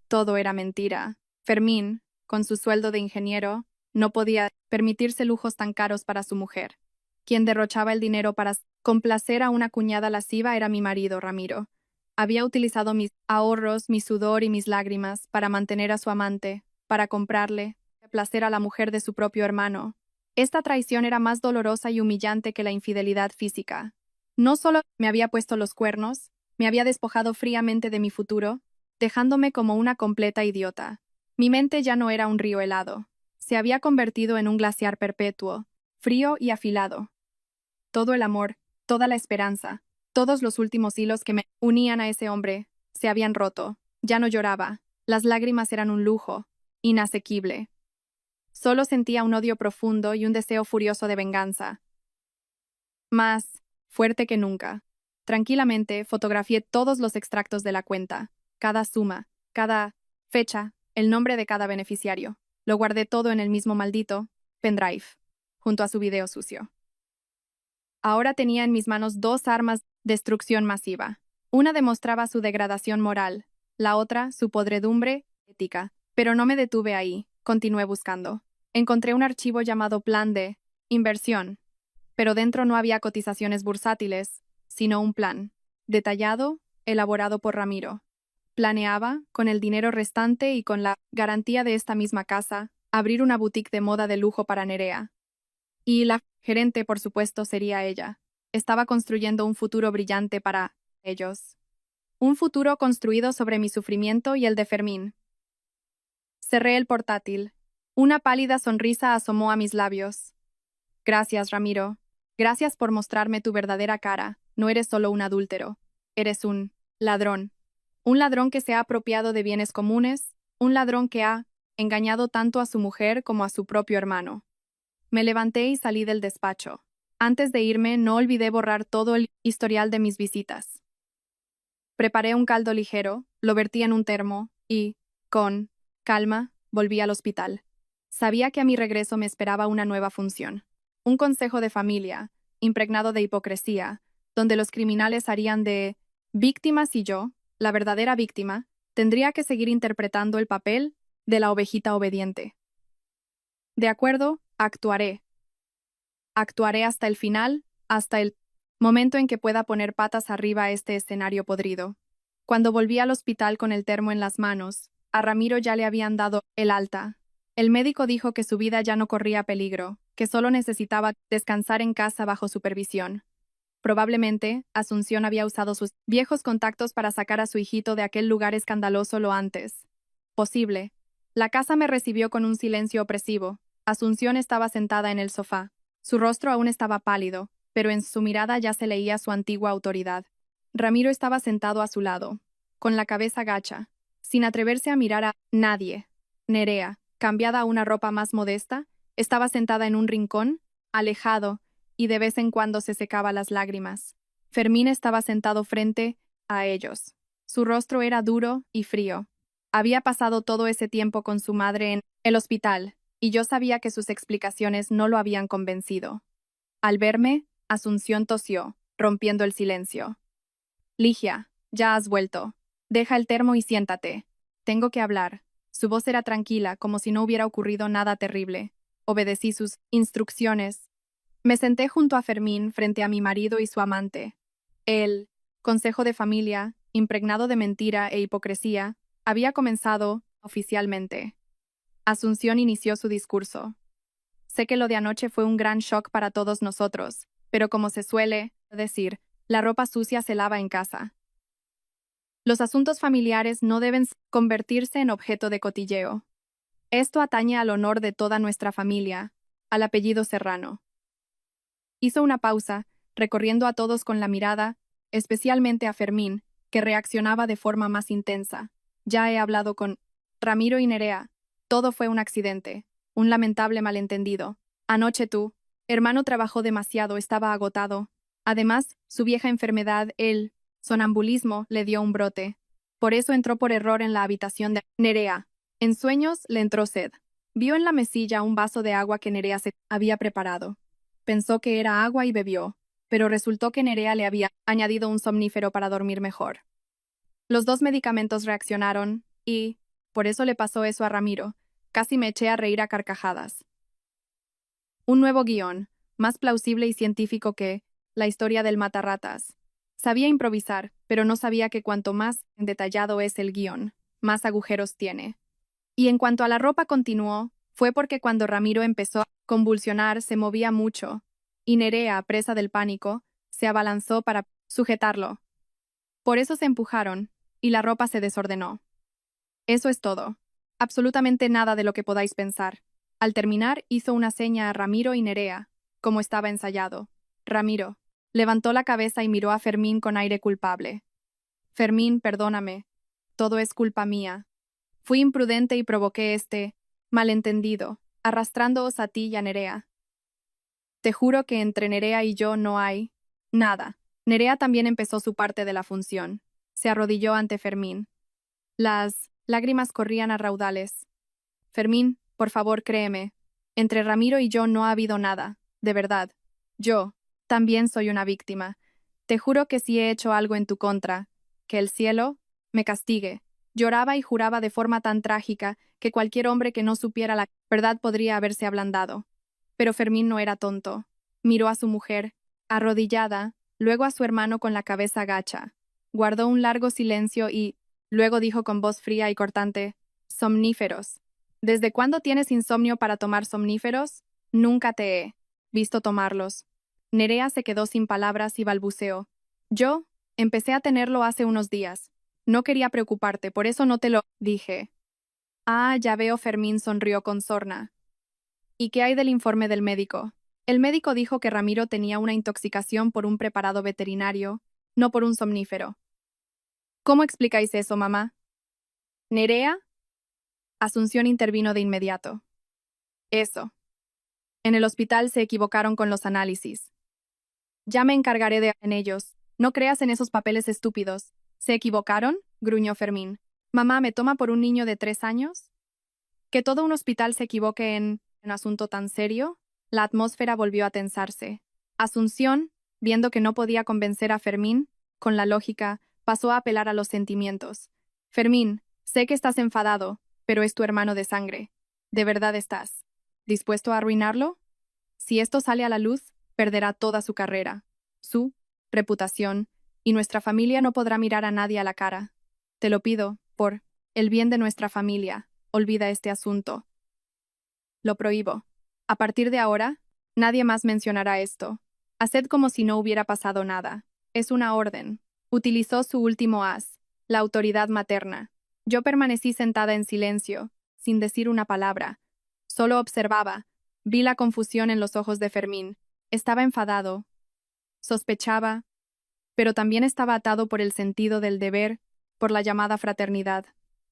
Todo era mentira. Fermín, con su sueldo de ingeniero, no podía permitirse lujos tan caros para su mujer. Quien derrochaba el dinero para complacer a una cuñada lasciva era mi marido, Ramiro. Había utilizado mis ahorros, mi sudor y mis lágrimas para mantener a su amante, para comprarle, placer a la mujer de su propio hermano. Esta traición era más dolorosa y humillante que la infidelidad física. No solo me había puesto los cuernos, me había despojado fríamente de mi futuro, dejándome como una completa idiota. Mi mente ya no era un río helado. Se había convertido en un glaciar perpetuo, frío y afilado. Todo el amor, toda la esperanza, todos los últimos hilos que me unían a ese hombre, se habían roto. Ya no lloraba. Las lágrimas eran un lujo, inasequible. Solo sentía un odio profundo y un deseo furioso de venganza. Más fuerte que nunca. Tranquilamente fotografié todos los extractos de la cuenta, cada suma, cada fecha, el nombre de cada beneficiario. Lo guardé todo en el mismo maldito pendrive, junto a su video sucio. Ahora tenía en mis manos 2 armas de destrucción masiva. Una demostraba su degradación moral, la otra su podredumbre ética. Pero no me detuve ahí, continué buscando. Encontré un archivo llamado Plan de Inversión, pero dentro no había cotizaciones bursátiles, sino un plan, detallado, elaborado por Ramiro. Planeaba, con el dinero restante y con la garantía de esta misma casa, abrir una boutique de moda de lujo para Nerea. Y la gerente, por supuesto, sería ella. Estaba construyendo un futuro brillante para ellos. Un futuro construido sobre mi sufrimiento y el de Fermín. Cerré el portátil. Una pálida sonrisa asomó a mis labios. Gracias, Ramiro. Gracias por mostrarme tu verdadera cara. No eres solo un adúltero. Eres un ladrón. Un ladrón que se ha apropiado de bienes comunes, un ladrón que ha engañado tanto a su mujer como a su propio hermano. Me levanté y salí del despacho. Antes de irme, no olvidé borrar todo el historial de mis visitas. Preparé un caldo ligero, lo vertí en un termo y, con calma, volví al hospital. Sabía que a mi regreso me esperaba una nueva función. Un consejo de familia, impregnado de hipocresía, donde los criminales harían de víctimas y yo, la verdadera víctima, tendría que seguir interpretando el papel de la ovejita obediente. De acuerdo, actuaré. Actuaré hasta el final, hasta el momento en que pueda poner patas arriba a este escenario podrido. Cuando volví al hospital con el termo en las manos, a Ramiro ya le habían dado el alta. El médico dijo que su vida ya no corría peligro, que solo necesitaba descansar en casa bajo supervisión. Probablemente, Asunción había usado sus viejos contactos para sacar a su hijito de aquel lugar escandaloso lo antes posible. La casa me recibió con un silencio opresivo. Asunción estaba sentada en el sofá. Su rostro aún estaba pálido, pero en su mirada ya se leía su antigua autoridad. Ramiro estaba sentado a su lado, con la cabeza gacha, sin atreverse a mirar a nadie. Nerea, cambiada a una ropa más modesta, estaba sentada en un rincón, alejado, y de vez en cuando se secaba las lágrimas. Fermín estaba sentado frente a ellos. Su rostro era duro y frío. Había pasado todo ese tiempo con su madre en el hospital, y yo sabía que sus explicaciones no lo habían convencido. Al verme, Asunción tosió, rompiendo el silencio. Ligia, ya has vuelto. Deja el termo y siéntate. Tengo que hablar. Su voz era tranquila, como si no hubiera ocurrido nada terrible. Obedecí sus instrucciones. Me senté junto a Fermín frente a mi marido y su amante. El consejo de familia, impregnado de mentira e hipocresía, había comenzado oficialmente. Asunción inició su discurso. Sé que lo de anoche fue un gran shock para todos nosotros, pero como se suele decir, la ropa sucia se lava en casa. Los asuntos familiares no deben convertirse en objeto de cotilleo. Esto atañe al honor de toda nuestra familia, al apellido Serrano. Hizo una pausa, recorriendo a todos con la mirada, especialmente a Fermín, que reaccionaba de forma más intensa. Ya he hablado con Ramiro y Nerea. Todo fue un accidente, un lamentable malentendido. Anoche tu hermano trabajó demasiado, estaba agotado. Además, su vieja enfermedad, el sonambulismo, le dio un brote. Por eso entró por error en la habitación de Nerea. En sueños le entró sed. Vio en la mesilla un vaso de agua que Nerea se había preparado. Pensó que era agua y bebió, pero resultó que Nerea le había añadido un somnífero para dormir mejor. Los dos medicamentos reaccionaron y, por eso le pasó eso a Ramiro. Casi me eché a reír a carcajadas. Un nuevo guión, más plausible y científico que la historia del matarratas. Sabía improvisar, pero no sabía que cuanto más detallado es el guión, más agujeros tiene. Y en cuanto a la ropa continuó, fue porque cuando Ramiro empezó a convulsionar se movía mucho, y Nerea, presa del pánico, se abalanzó para sujetarlo. Por eso se empujaron, y la ropa se desordenó. Eso es todo. Absolutamente nada de lo que podáis pensar. Al terminar, hizo una seña a Ramiro y Nerea, como estaba ensayado. Ramiro levantó la cabeza y miró a Fermín con aire culpable. Fermín, perdóname. Todo es culpa mía. Fui imprudente y provoqué este malentendido, arrastrándoos a ti y a Nerea. Te juro que entre Nerea y yo no hay nada. Nerea también empezó su parte de la función. Se arrodilló ante Fermín. Las lágrimas corrían a raudales. Fermín, por favor, créeme. Entre Ramiro y yo no ha habido nada, de verdad. Yo también soy una víctima. Te juro que si he hecho algo en tu contra, que el cielo me castigue. Lloraba y juraba de forma tan trágica que cualquier hombre que no supiera la verdad podría haberse ablandado. Pero Fermín no era tonto. Miró a su mujer, arrodillada, luego a su hermano con la cabeza gacha. Guardó un largo silencio y, luego dijo con voz fría y cortante, «Somníferos. ¿Desde cuándo tienes insomnio para tomar somníferos? Nunca te he visto tomarlos». Nerea se quedó sin palabras y balbuceó. «Yo empecé a tenerlo hace unos días. No quería preocuparte, por eso no te lo dije». «Ah, ya veo», Fermín sonrió con sorna. «¿Y qué hay del informe del médico?» El médico dijo que Ramiro tenía una intoxicación por un preparado veterinario, no por un somnífero. ¿Cómo explicáis eso, mamá? ¿Nerea? Asunción intervino de inmediato. Eso. En el hospital se equivocaron con los análisis. Ya me encargaré de en ellos. No creas en esos papeles estúpidos. ¿Se equivocaron?, gruñó Fermín. Mamá, ¿me toma por un niño de 3 años? ¿Que todo un hospital se equivoque en un asunto tan serio? La atmósfera volvió a tensarse. Asunción, viendo que no podía convencer a Fermín, con la lógica, pasó a apelar a los sentimientos. Fermín, sé que estás enfadado, pero es tu hermano de sangre. ¿De verdad estás dispuesto a arruinarlo? Si esto sale a la luz, perderá toda su carrera, su reputación, y nuestra familia no podrá mirar a nadie a la cara. Te lo pido, por el bien de nuestra familia, olvida este asunto. Lo prohíbo. A partir de ahora, nadie más mencionará esto. Haced como si no hubiera pasado nada. Es una orden. Utilizó su último as, la autoridad materna. Yo permanecí sentada en silencio, sin decir una palabra. Solo observaba. Vi la confusión en los ojos de Fermín. Estaba enfadado. Sospechaba, pero también estaba atado por el sentido del deber, por la llamada fraternidad.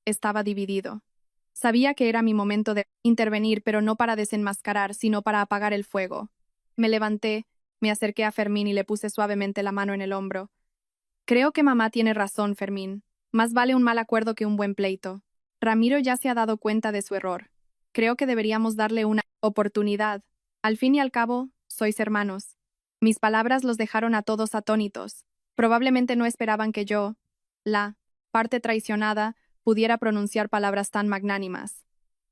Estaba dividido. Sabía que era mi momento de intervenir, pero no para desenmascarar, sino para apagar el fuego. Me levanté, me acerqué a Fermín y le puse suavemente la mano en el hombro. Creo que mamá tiene razón, Fermín. Más vale un mal acuerdo que un buen pleito. Ramiro ya se ha dado cuenta de su error. Creo que deberíamos darle una oportunidad. Al fin y al cabo, sois hermanos. Mis palabras los dejaron a todos atónitos. Probablemente no esperaban que yo, la parte traicionada, pudiera pronunciar palabras tan magnánimas.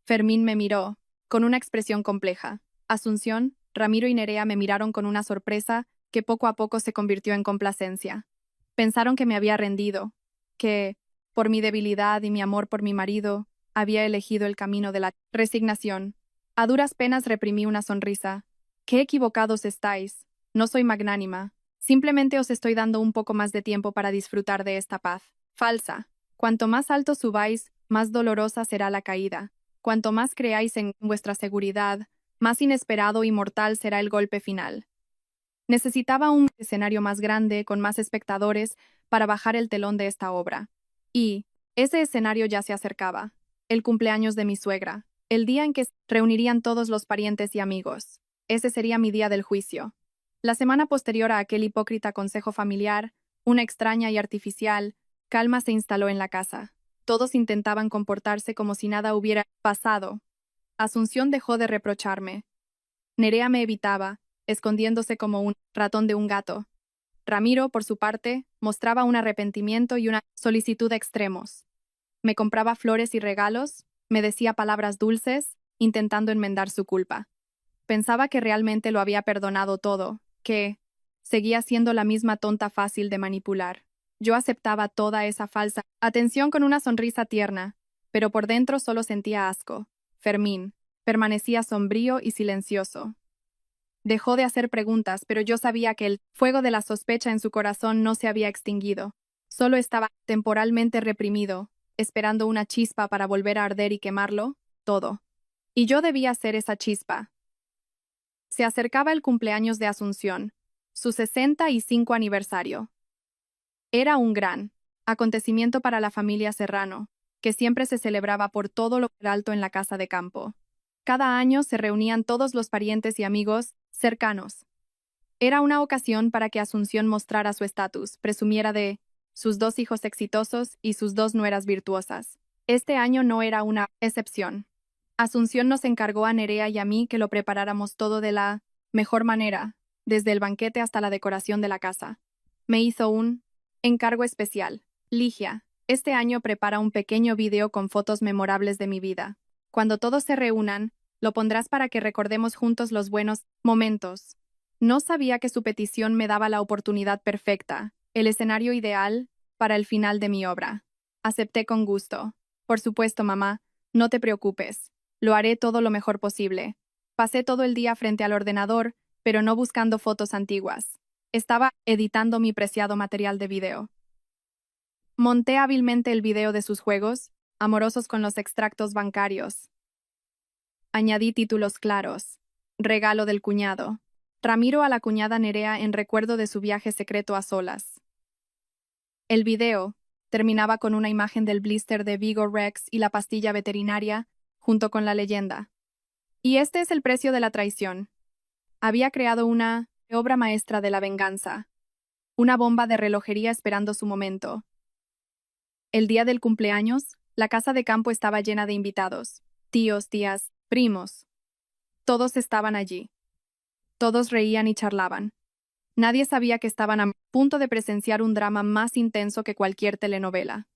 Fermín me miró, con una expresión compleja. Asunción, Ramiro y Nerea me miraron con una sorpresa que poco a poco se convirtió en complacencia. Pensaron que me había rendido, que, por mi debilidad y mi amor por mi marido, había elegido el camino de la resignación. A duras penas reprimí una sonrisa. Qué equivocados estáis. No soy magnánima. Simplemente os estoy dando un poco más de tiempo para disfrutar de esta paz. Falsa. Cuanto más alto subáis, más dolorosa será la caída. Cuanto más creáis en vuestra seguridad, más inesperado y mortal será el golpe final. Necesitaba un escenario más grande, con más espectadores, para bajar el telón de esta obra. Y ese escenario ya se acercaba. El cumpleaños de mi suegra. El día en que se reunirían todos los parientes y amigos. Ese sería mi día del juicio. La semana posterior a aquel hipócrita consejo familiar, una extraña y artificial calma se instaló en la casa. Todos intentaban comportarse como si nada hubiera pasado. Asunción dejó de reprocharme. Nerea me evitaba, escondiéndose como un ratón de un gato. Ramiro, por su parte, mostraba un arrepentimiento y una solicitud extremos. Me compraba flores y regalos, me decía palabras dulces, intentando enmendar su culpa. Pensaba que realmente lo había perdonado todo, que seguía siendo la misma tonta fácil de manipular. Yo aceptaba toda esa falsa atención con una sonrisa tierna, pero por dentro solo sentía asco. Fermín permanecía sombrío y silencioso. Dejó de hacer preguntas, pero yo sabía que el fuego de la sospecha en su corazón no se había extinguido. Solo estaba temporalmente reprimido, esperando una chispa para volver a arder y quemarlo todo. Y yo debía ser esa chispa. Se acercaba el cumpleaños de Asunción, su 65 aniversario. Era un gran acontecimiento para la familia Serrano, que siempre se celebraba por todo lo alto en la casa de campo. Cada año se reunían todos los parientes y amigos cercanos. Era una ocasión para que Asunción mostrara su estatus, presumiera de sus 2 hijos exitosos y sus 2 nueras virtuosas. Este año no era una excepción. Asunción nos encargó a Nerea y a mí que lo preparáramos todo de la mejor manera, desde el banquete hasta la decoración de la casa. Me hizo un encargo especial. Ligia, este año prepara un pequeño video con fotos memorables de mi vida. Cuando todos se reúnan, lo pondrás para que recordemos juntos los buenos momentos. No sabía que su petición me daba la oportunidad perfecta, el escenario ideal, para el final de mi obra. Acepté con gusto. Por supuesto, mamá, no te preocupes. Lo haré todo lo mejor posible. Pasé todo el día frente al ordenador, pero no buscando fotos antiguas. Estaba editando mi preciado material de video. Monté hábilmente el video de sus juegos, amorosos con los extractos bancarios. Añadí títulos claros. Regalo del cuñado. Ramiro a la cuñada Nerea en recuerdo de su viaje secreto a solas. El video terminaba con una imagen del blister de Vigor Rex y la pastilla veterinaria, junto con la leyenda. Y este es el precio de la traición. Había creado una obra maestra de la venganza. Una bomba de relojería esperando su momento. El día del cumpleaños, la casa de campo estaba llena de invitados. Tíos, tías, primos. Todos estaban allí. Todos reían y charlaban. Nadie sabía que estaban a punto de presenciar un drama más intenso que cualquier telenovela.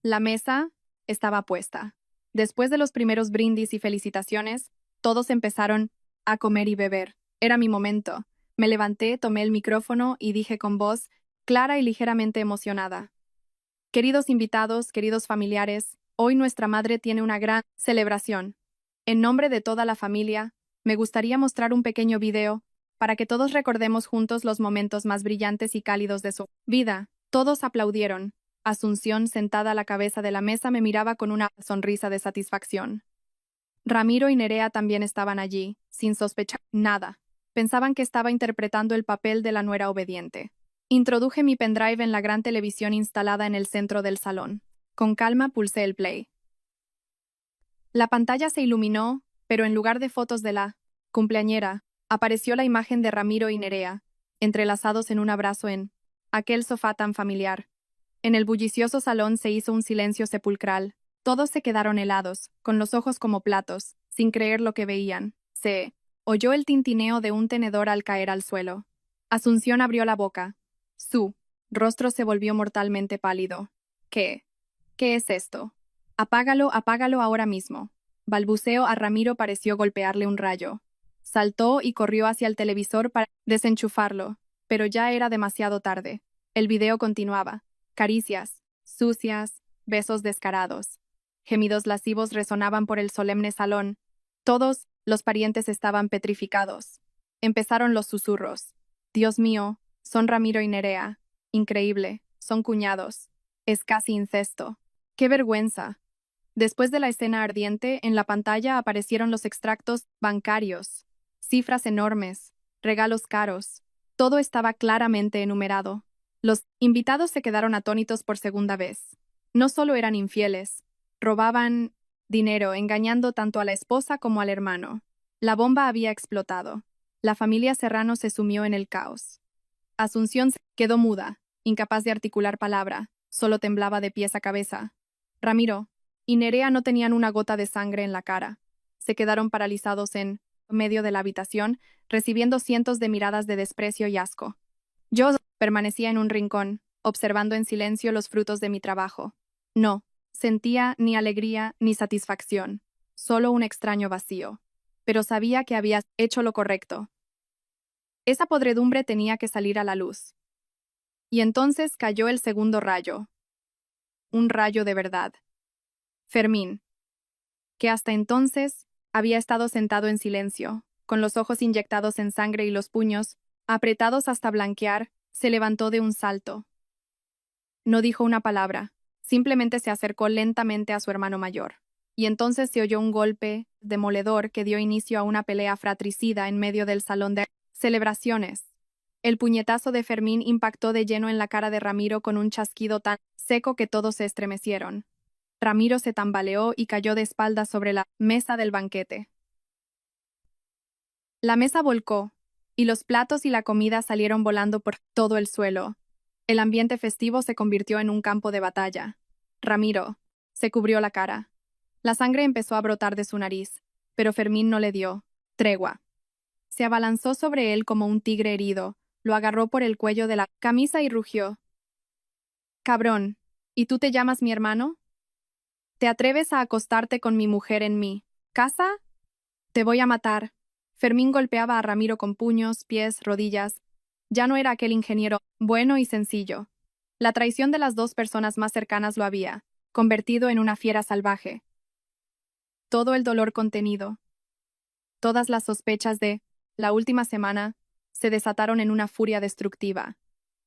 La mesa estaba puesta. Después de los primeros brindis y felicitaciones, todos empezaron a comer y beber. Era mi momento. Me levanté, tomé el micrófono y dije con voz clara y ligeramente emocionada: Queridos invitados, queridos familiares, hoy nuestra madre tiene una gran celebración. En nombre de toda la familia, me gustaría mostrar un pequeño video para que todos recordemos juntos los momentos más brillantes y cálidos de su vida. Todos aplaudieron. Asunción, sentada a la cabeza de la mesa, me miraba con una sonrisa de satisfacción. Ramiro y Nerea también estaban allí, sin sospechar nada. Pensaban que estaba interpretando el papel de la nuera obediente. Introduje mi pendrive en la gran televisión instalada en el centro del salón. Con calma pulsé el play. La pantalla se iluminó, pero en lugar de fotos de la cumpleañera, apareció la imagen de Ramiro y Nerea, entrelazados en un abrazo en aquel sofá tan familiar. En el bullicioso salón se hizo un silencio sepulcral. Todos se quedaron helados, con los ojos como platos, sin creer lo que veían. Se oyó el tintineo de un tenedor al caer al suelo. Asunción abrió la boca. Su rostro se volvió mortalmente pálido. ¿Qué? ¿Qué es esto? Apágalo, apágalo ahora mismo. Balbuceo a Ramiro pareció golpearle un rayo. Saltó y corrió hacia el televisor para desenchufarlo, pero ya era demasiado tarde. El video continuaba. Caricias, sucias, besos descarados. Gemidos lascivos resonaban por el solemne salón. Todos los parientes estaban petrificados. Empezaron los susurros. Dios mío, son Ramiro y Nerea. Increíble, son cuñados. Es casi incesto. ¡Qué vergüenza! Después de la escena ardiente, en la pantalla aparecieron los extractos bancarios. Cifras enormes, regalos caros. Todo estaba claramente enumerado. Los invitados se quedaron atónitos por segunda vez. No solo eran infieles, robaban dinero, engañando tanto a la esposa como al hermano. La bomba había explotado. La familia Serrano se sumió en el caos. Asunción quedó muda, incapaz de articular palabra, solo temblaba de pies a cabeza. Ramiro y Nerea no tenían una gota de sangre en la cara. Se quedaron paralizados en medio de la habitación, recibiendo cientos de miradas de desprecio y asco. Yo permanecía en un rincón, observando en silencio los frutos de mi trabajo. No sentía ni alegría ni satisfacción, solo un extraño vacío. Pero sabía que había hecho lo correcto. Esa podredumbre tenía que salir a la luz. Y entonces cayó el segundo rayo. Un rayo de verdad. Fermín, que hasta entonces había estado sentado en silencio, con los ojos inyectados en sangre y los puños, apretados hasta blanquear, se levantó de un salto. No dijo una palabra, simplemente se acercó lentamente a su hermano mayor. Y entonces se oyó un golpe demoledor que dio inicio a una pelea fratricida en medio del salón de celebraciones. El puñetazo de Fermín impactó de lleno en la cara de Ramiro con un chasquido tan seco que todos se estremecieron. Ramiro se tambaleó y cayó de espaldas sobre la mesa del banquete. La mesa volcó, y los platos y la comida salieron volando por todo el suelo. El ambiente festivo se convirtió en un campo de batalla. Ramiro se cubrió la cara. La sangre empezó a brotar de su nariz, pero Fermín no le dio tregua. Se abalanzó sobre él como un tigre herido, lo agarró por el cuello de la camisa y rugió. «Cabrón, ¿y tú te llamas mi hermano? ¿Te atreves a acostarte con mi mujer en mi casa? Te voy a matar». Fermín golpeaba a Ramiro con puños, pies, rodillas. Ya no era aquel ingeniero bueno y sencillo. La traición de las dos personas más cercanas lo había convertido en una fiera salvaje. Todo el dolor contenido, todas las sospechas de la última semana, se desataron en una furia destructiva.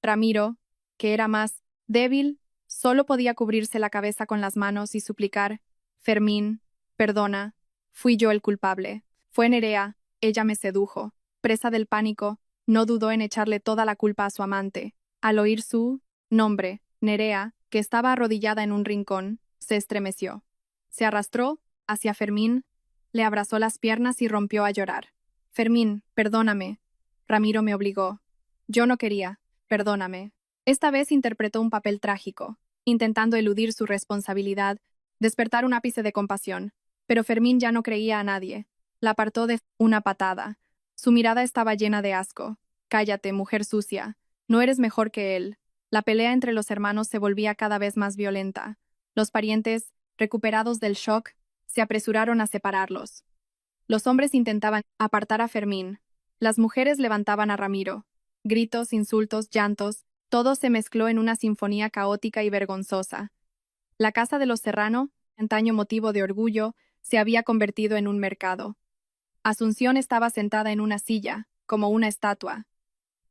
Ramiro, que era más débil, solo podía cubrirse la cabeza con las manos y suplicar: «Fermín, perdona, fui yo el culpable. Fue Nerea, ella me sedujo». Presa del pánico, no dudó en echarle toda la culpa a su amante. Al oír su nombre, Nerea, que estaba arrodillada en un rincón, se estremeció. Se arrastró hacia Fermín, le abrazó las piernas y rompió a llorar. «Fermín, perdóname. Ramiro me obligó. Yo no quería. Perdóname». Esta vez interpretó un papel trágico, intentando eludir su responsabilidad, despertar un ápice de compasión. Pero Fermín ya no creía a nadie. La apartó de una patada. Su mirada estaba llena de asco. «Cállate, mujer sucia. No eres mejor que él». La pelea entre los hermanos se volvía cada vez más violenta. Los parientes, recuperados del shock, se apresuraron a separarlos. Los hombres intentaban apartar a Fermín. Las mujeres levantaban a Ramiro. Gritos, insultos, llantos. Todo se mezcló en una sinfonía caótica y vergonzosa. La casa de los Serrano, antaño motivo de orgullo, se había convertido en un mercado. Asunción estaba sentada en una silla, como una estatua.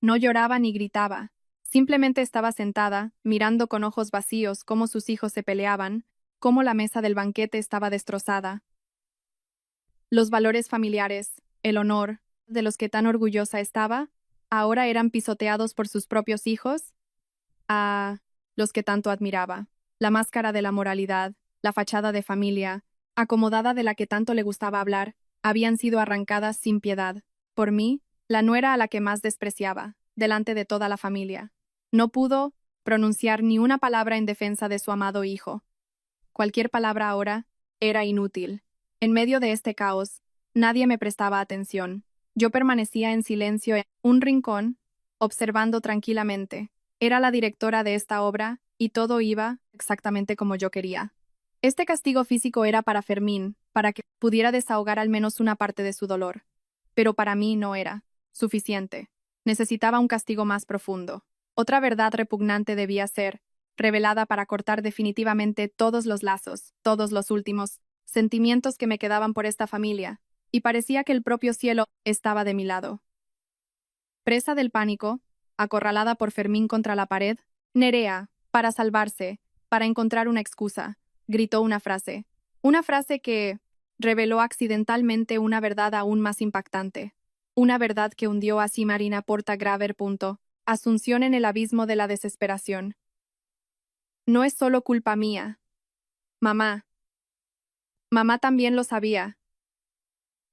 No lloraba ni gritaba. Simplemente estaba sentada, mirando con ojos vacíos cómo sus hijos se peleaban, cómo la mesa del banquete estaba destrozada. Los valores familiares, el honor, de los que tan orgullosa estaba, ahora eran pisoteados por sus propios hijos, a los que tanto admiraba. La máscara de la moralidad, la fachada de familia, acomodada de la que tanto le gustaba hablar, habían sido arrancadas sin piedad. Por mí, la nuera a la que más despreciaba, delante de toda la familia. No pudo pronunciar ni una palabra en defensa de su amado hijo. Cualquier palabra ahora era inútil. En medio de este caos, nadie me prestaba atención. Yo permanecía en silencio en un rincón, observando tranquilamente. Era la directora de esta obra, y todo iba exactamente como yo quería. Este castigo físico era para Fermín, para que pudiera desahogar al menos una parte de su dolor. Pero para mí no era suficiente. Necesitaba un castigo más profundo. Otra verdad repugnante debía ser revelada para cortar definitivamente todos los lazos, todos los últimos sentimientos que me quedaban por esta familia, y parecía que el propio cielo estaba de mi lado. Presa del pánico, acorralada por Fermín contra la pared, Nerea, para salvarse, para encontrar una excusa, gritó una frase que reveló accidentalmente una verdad aún más impactante, una verdad que hundió así Marina Porta Graver. Asunción en el abismo de la desesperación. No es solo culpa mía. Mamá. Mamá también lo sabía.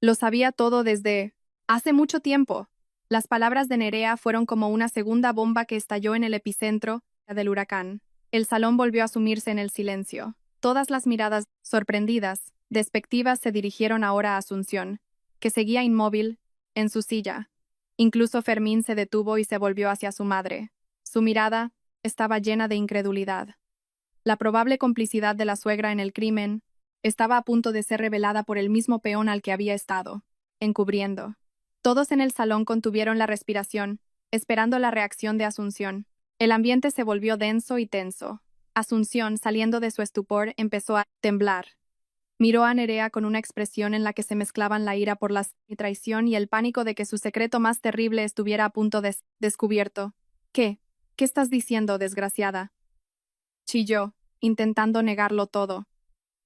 Lo sabía todo desde hace mucho tiempo. Las palabras de Nerea fueron como una segunda bomba que estalló en el epicentro del huracán. El salón volvió a sumirse en el silencio. Todas las miradas, sorprendidas, despectivas, se dirigieron ahora a Asunción, que seguía inmóvil, en su silla. Incluso Fermín se detuvo y se volvió hacia su madre. Su mirada estaba llena de incredulidad. La probable complicidad de la suegra en el crimen estaba a punto de ser revelada por el mismo peón al que había estado encubriendo. Todos en el salón contuvieron la respiración, esperando la reacción de Asunción. El ambiente se volvió denso y tenso. Asunción, saliendo de su estupor, empezó a temblar. Miró a Nerea con una expresión en la que se mezclaban la ira por la traición y el pánico de que su secreto más terrible estuviera a punto de descubierto. ¿Qué? ¿Qué estás diciendo, desgraciada? Chilló, intentando negarlo todo.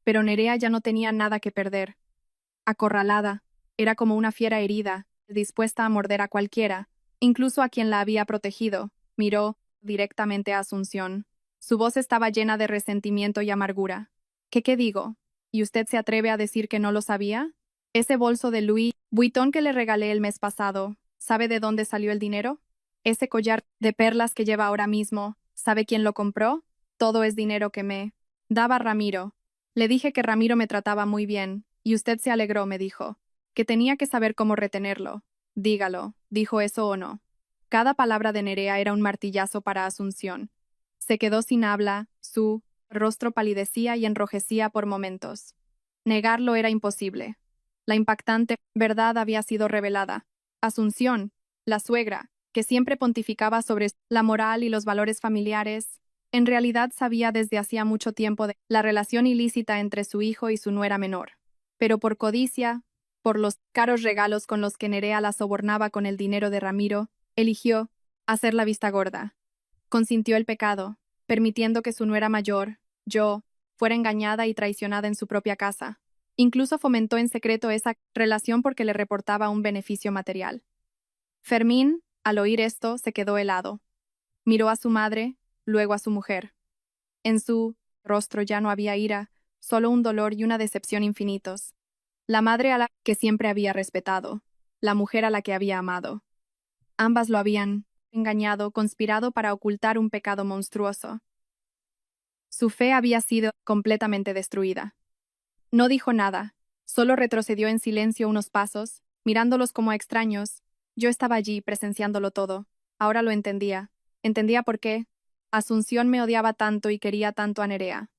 Pero Nerea ya no tenía nada que perder. Acorralada, era como una fiera herida, dispuesta a morder a cualquiera, incluso a quien la había protegido. Miró directamente a Asunción. Su voz estaba llena de resentimiento y amargura. ¿Qué digo? ¿Y usted se atreve a decir que no lo sabía? Ese bolso de Louis Vuitton que le regalé el mes pasado, ¿sabe de dónde salió el dinero? Ese collar de perlas que lleva ahora mismo, ¿sabe quién lo compró? Todo es dinero que me daba Ramiro. Le dije que Ramiro me trataba muy bien, y usted se alegró, me dijo, que tenía que saber cómo retenerlo. Dígalo, ¿dijo eso o no? Cada palabra de Nerea era un martillazo para Asunción. Se quedó sin habla, su rostro palidecía y enrojecía por momentos. Negarlo era imposible. La impactante verdad había sido revelada. Asunción, la suegra, que siempre pontificaba sobre la moral y los valores familiares, en realidad sabía desde hacía mucho tiempo de la relación ilícita entre su hijo y su nuera menor. Pero por codicia, por los caros regalos con los que Nerea la sobornaba con el dinero de Ramiro, eligió hacer la vista gorda. Consintió el pecado, permitiendo que su nuera mayor, yo, fuera engañada y traicionada en su propia casa. Incluso fomentó en secreto esa relación porque le reportaba un beneficio material. Fermín, al oír esto, se quedó helado. Miró a su madre, luego a su mujer. En su rostro ya no había ira, solo un dolor y una decepción infinitos. La madre a la que siempre había respetado, la mujer a la que había amado. Ambas lo habían engañado, conspirado para ocultar un pecado monstruoso. Su fe había sido completamente destruida. No dijo nada, solo retrocedió en silencio unos pasos, mirándolos como a extraños. Yo estaba allí, presenciándolo todo. Ahora lo entendía. Entendía por qué Asunción me odiaba tanto y quería tanto a Nerea.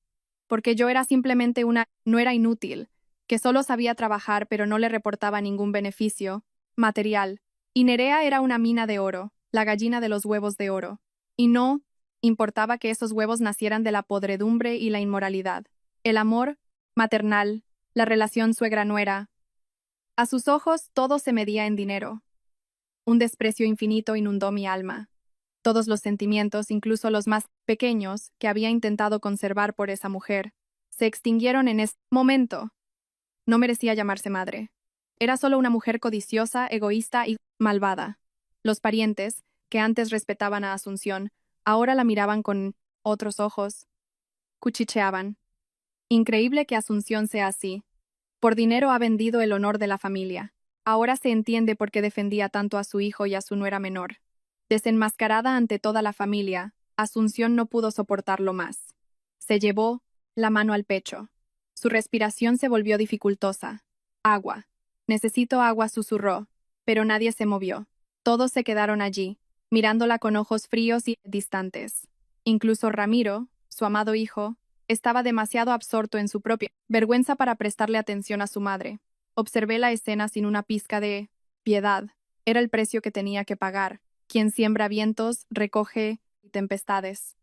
Porque yo era simplemente no era inútil, que solo sabía trabajar pero no le reportaba ningún beneficio material. Y Nerea era una mina de oro, la gallina de los huevos de oro. Y no importaba que esos huevos nacieran de la podredumbre y la inmoralidad. El amor maternal, la relación suegra-nuera. A sus ojos todo se medía en dinero. Un desprecio infinito inundó mi alma. Todos los sentimientos, incluso los más pequeños, que había intentado conservar por esa mujer, se extinguieron en ese momento. No merecía llamarse madre. Era solo una mujer codiciosa, egoísta y malvada. Los parientes, que antes respetaban a Asunción, ahora la miraban con otros ojos. Cuchicheaban. Increíble que Asunción sea así. Por dinero ha vendido el honor de la familia. Ahora se entiende por qué defendía tanto a su hijo y a su nuera menor. Desenmascarada ante toda la familia, Asunción no pudo soportarlo más. Se llevó la mano al pecho. Su respiración se volvió dificultosa. Agua. Necesito agua, susurró, pero nadie se movió. Todos se quedaron allí, mirándola con ojos fríos y distantes. Incluso Ramiro, su amado hijo, estaba demasiado absorto en su propia vergüenza para prestarle atención a su madre. Observé la escena sin una pizca de piedad. Era el precio que tenía que pagar. Quien siembra vientos, recoge tempestades.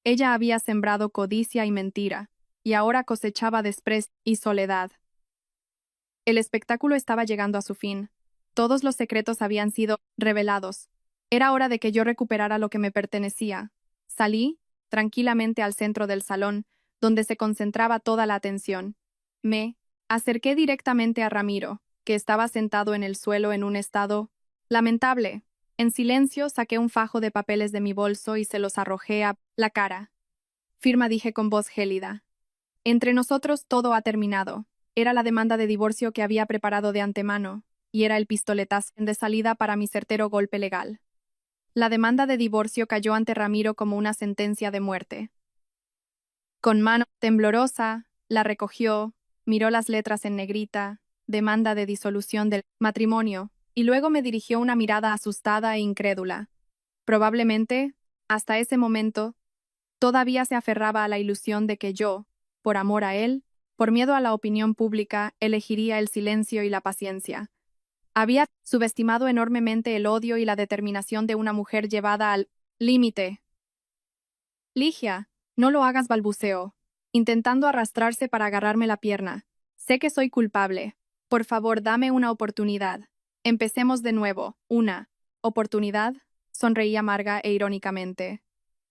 Ella había sembrado codicia y mentira, y ahora cosechaba desprecio y soledad. El espectáculo estaba llegando a su fin. Todos los secretos habían sido revelados. Era hora de que yo recuperara lo que me pertenecía. Salí, tranquilamente al centro del salón, donde se concentraba toda la atención. Me acerqué directamente a Ramiro, que estaba sentado en el suelo en un estado lamentable. En silencio saqué un fajo de papeles de mi bolso y se los arrojé a la cara. Firma, dije con voz gélida. Entre nosotros todo ha terminado. Era la demanda de divorcio que había preparado de antemano, y era el pistoletazo de salida para mi certero golpe legal. La demanda de divorcio cayó ante Ramiro como una sentencia de muerte. Con mano temblorosa, la recogió, miró las letras en negrita, demanda de disolución del matrimonio, y luego me dirigió una mirada asustada e incrédula. Probablemente, hasta ese momento, todavía se aferraba a la ilusión de que yo, por amor a él, por miedo a la opinión pública, elegiría el silencio y la paciencia. Había subestimado enormemente el odio y la determinación de una mujer llevada al límite. Ligia, no lo hagas, balbuceó, intentando arrastrarse para agarrarme la pierna. Sé que soy culpable. Por favor, dame una oportunidad. Empecemos de nuevo. ¿Una oportunidad? Sonreí amarga e irónicamente.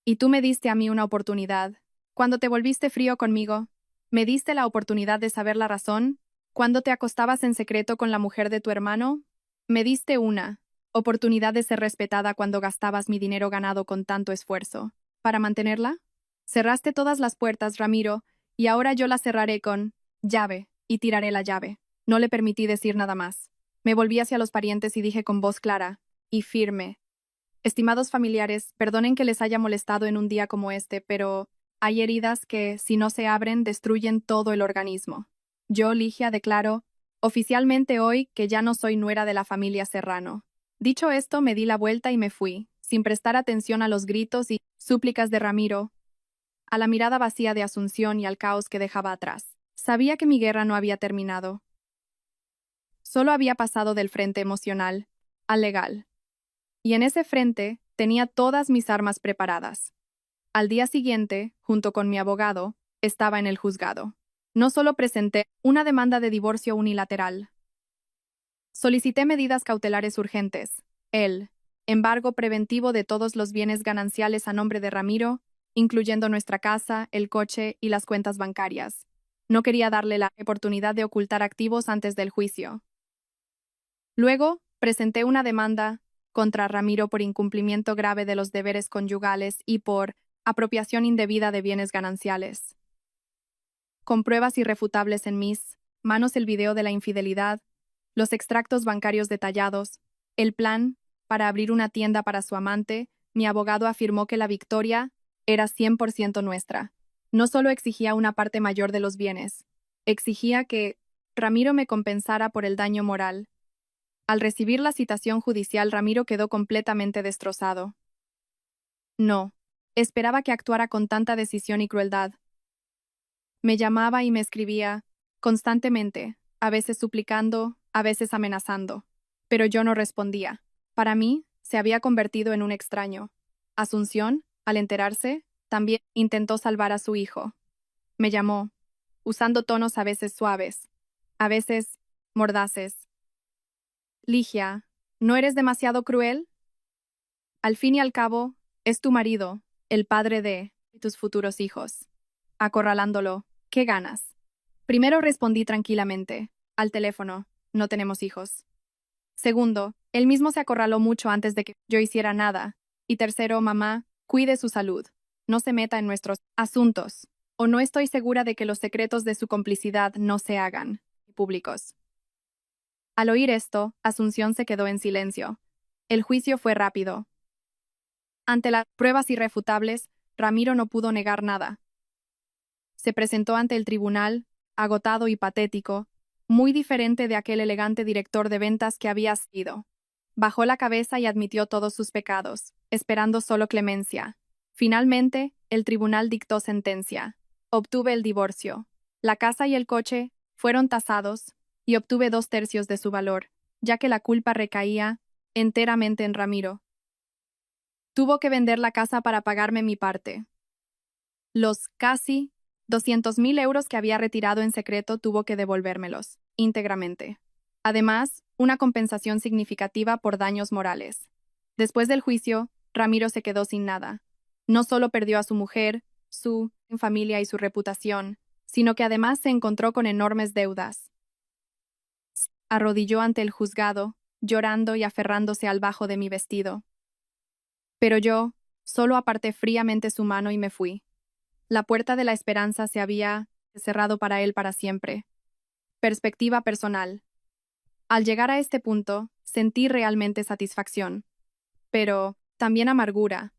Y tú me diste a mí una oportunidad. Cuando te volviste frío conmigo, me diste la oportunidad de saber la razón. Cuando te acostabas en secreto con la mujer de tu hermano, me diste una oportunidad de ser respetada cuando gastabas mi dinero ganado con tanto esfuerzo. ¿Para mantenerla? Cerraste todas las puertas, Ramiro, y ahora yo las cerraré con llave, y tiraré la llave. No le permití decir nada más. Me volví hacia los parientes y dije con voz clara y firme: Estimados familiares, perdonen que les haya molestado en un día como este, pero hay heridas que, si no se abren, destruyen todo el organismo. Yo, Ligia, declaro oficialmente hoy que ya no soy nuera de la familia Serrano. Dicho esto, me di la vuelta y me fui, sin prestar atención a los gritos y súplicas de Ramiro, a la mirada vacía de Asunción y al caos que dejaba atrás. Sabía que mi guerra no había terminado. Solo había pasado del frente emocional al legal. Y en ese frente tenía todas mis armas preparadas. Al día siguiente, junto con mi abogado, estaba en el juzgado. No solo presenté una demanda de divorcio unilateral. Solicité medidas cautelares urgentes, el embargo preventivo de todos los bienes gananciales a nombre de Ramiro, incluyendo nuestra casa, el coche y las cuentas bancarias. No quería darle la oportunidad de ocultar activos antes del juicio. Luego, presenté una demanda contra Ramiro por incumplimiento grave de los deberes conyugales y por apropiación indebida de bienes gananciales. Con pruebas irrefutables en mis manos, el video de la infidelidad, los extractos bancarios detallados, el plan para abrir una tienda para su amante, mi abogado afirmó que la victoria era 100% nuestra. No solo exigía una parte mayor de los bienes, exigía que Ramiro me compensara por el daño moral. Al recibir la citación judicial, Ramiro quedó completamente destrozado. No esperaba que actuara con tanta decisión y crueldad. Me llamaba y me escribía constantemente, a veces suplicando, a veces amenazando. Pero yo no respondía. Para mí, se había convertido en un extraño. Asunción, al enterarse, también intentó salvar a su hijo. Me llamó, usando tonos a veces suaves, a veces mordaces. Ligia, ¿no eres demasiado cruel? Al fin y al cabo, es tu marido, el padre de tus futuros hijos. Acorralándolo, ¿qué ganas? Primero respondí tranquilamente, al teléfono, no tenemos hijos. Segundo, él mismo se acorraló mucho antes de que yo hiciera nada. Y tercero, mamá, cuide su salud. No se meta en nuestros asuntos. O no estoy segura de que los secretos de su complicidad no se hagan públicos. Al oír esto, Asunción se quedó en silencio. El juicio fue rápido. Ante las pruebas irrefutables, Ramiro no pudo negar nada. Se presentó ante el tribunal, agotado y patético, muy diferente de aquel elegante director de ventas que había sido. Bajó la cabeza y admitió todos sus pecados, esperando solo clemencia. Finalmente, el tribunal dictó sentencia. Obtuve el divorcio. La casa y el coche fueron tasados, y obtuve 2/3 de su valor, ya que la culpa recaía enteramente en Ramiro. Tuvo que vender la casa para pagarme mi parte. Los casi 200.000 euros que había retirado en secreto tuvo que devolvérmelos, íntegramente. Además, una compensación significativa por daños morales. Después del juicio, Ramiro se quedó sin nada. No solo perdió a su mujer, su familia y su reputación, sino que además se encontró con enormes deudas. Arrodilló ante el juzgado, llorando y aferrándose al bajo de mi vestido. Pero yo solo aparté fríamente su mano y me fui. La puerta de la esperanza se había cerrado para él para siempre. Perspectiva personal. Al llegar a este punto, sentí realmente satisfacción. Pero también amargura.